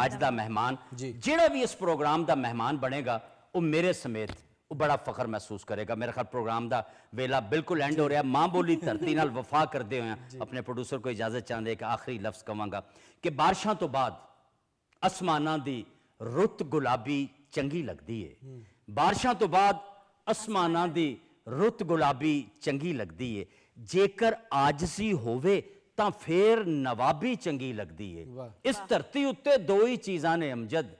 ਅੱਜ ਦਾ ਮਹਿਮਾਨ ਜਿਹੜਾ ਵੀ ਇਸ ਪ੍ਰੋਗਰਾਮ ਦਾ ਮਹਿਮਾਨ ਬਣੇਗਾ ਉਹ ਮੇਰੇ ਸਮੇਤ ਉਹ ਬੜਾ ਫਖਰ ਮਹਿਸੂਸ ਕਰੇਗਾ ਮੇਰੇ ਖਿਆਲ ਪ੍ਰੋਗਰਾਮ ਦਾ ਵੇਲਾ ਬਿਲਕੁਲ ਐਂਡ ਹੋ ਰਿਹਾ ਮਾਂ ਬੋਲੀ ਧਰਤੀ ਨਾਲ ਵਫਾ ਕਰਦੇ ਹੋਏ ਆਪਣੇ ਪ੍ਰੋਡਿਊਸਰ को ਇਜਾਜ਼ਤ ਚਾਹੁੰਦੇ ਕਿ ਆਖਰੀ ਲਫ਼ਜ਼ ਕਵਾਂਗਾ ਕਿ ਬਾਰਿਸ਼ਾਂ ਤੋਂ ਬਾਅਦ ਅਸਮਾਨਾਂ ਦੀ ਰੁੱਤ ਗੁਲਾਬੀ ਚੰਗੀ ਲੱਗਦੀ ਹੈ ਬਾਰਿਸ਼ਾਂ ਤੋਂ ਬਾਅਦ ਅਸਮਾਨਾਂ ਦੀ ਰੁੱਤ ਗੁਲਾਬੀ ਚੰਗੀ ਲੱਗਦੀ ਹੈ ਜੇਕਰ ਆਜਜ਼ੀ ਹੋਵੇ ਤਾਂ ਫੇਰ ਨਵਾਬੀ ਚੰਗੀ ਲੱਗਦੀ ਹੈ ਇਸ ਧਰਤੀ ਉੱਤੇ ਦੋ ਹੀ ਚੀਜ਼ਾਂ ਨੇ ਅਮਜਦ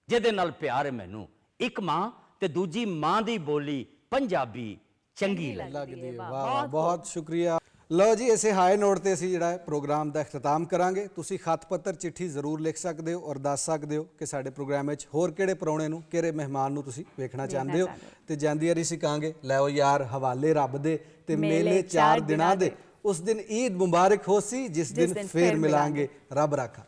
ਜਿਹਦੇ ਨਾਲ ਪਿਆਰ ਹੈ ਮੈਨੂੰ ਇੱਕ ਮਾਂ ਤੇ ਦੂਜੀ ਮਾਂ ਦੀ ਬੋਲੀ ਪੰਜਾਬੀ ਚੰਗੀ ਲੱਗਦੀ ਹੈ ਵਾਹ ਬਹੁਤ ਸ਼ੁਕਰੀਆ ਲਓ ਜੀ ਇਸੇ ਹਾਈ ਨੋਟ ਤੇ ਅਸੀਂ ਜਿਹੜਾ ਪ੍ਰੋਗਰਾਮ ਦਾ ਇਖਤਤਾਮ ਕਰਾਂਗੇ ਤੁਸੀਂ ਖਤ ਪੱਤਰ ਚਿੱਠੀ ਜ਼ਰੂਰ ਲਿਖ ਸਕਦੇ ਹੋ ਔਰ ਦੱਸ ਸਕਦੇ ਹੋ ਕਿ ਸਾਡੇ ਪ੍ਰੋਗਰਾਮ ਵਿੱਚ ਹੋਰ ਕਿਹੜੇ ਪ੍ਰਾਹੁਣੇ ਨੂੰ ਕਿਹੜੇ ਮਹਿਮਾਨ ਨੂੰ ਤੁਸੀਂ ਵੇਖਣਾ ਚਾਹੁੰਦੇ ਹੋ ਤੇ ਜਾਂਦੀ ਵਾਰੀ ਅਸੀਂ ਕਹਾਂਗੇ ਲੈਓ ਯਾਰ ਹਵਾਲੇ ਰੱਬ ਦੇ ਤੇ ਮੇਲੇ 4 ਦਿਨਾਂ ਦੇ ਉਸ ਦਿਨ ਈਦ ਮੁਬਾਰਕ ਹੋਸੀ ਜਿਸ ਦਿਨ ਫੇਰ ਮਿਲਾਂਗੇ ਰੱਬ ਰਾਖਾ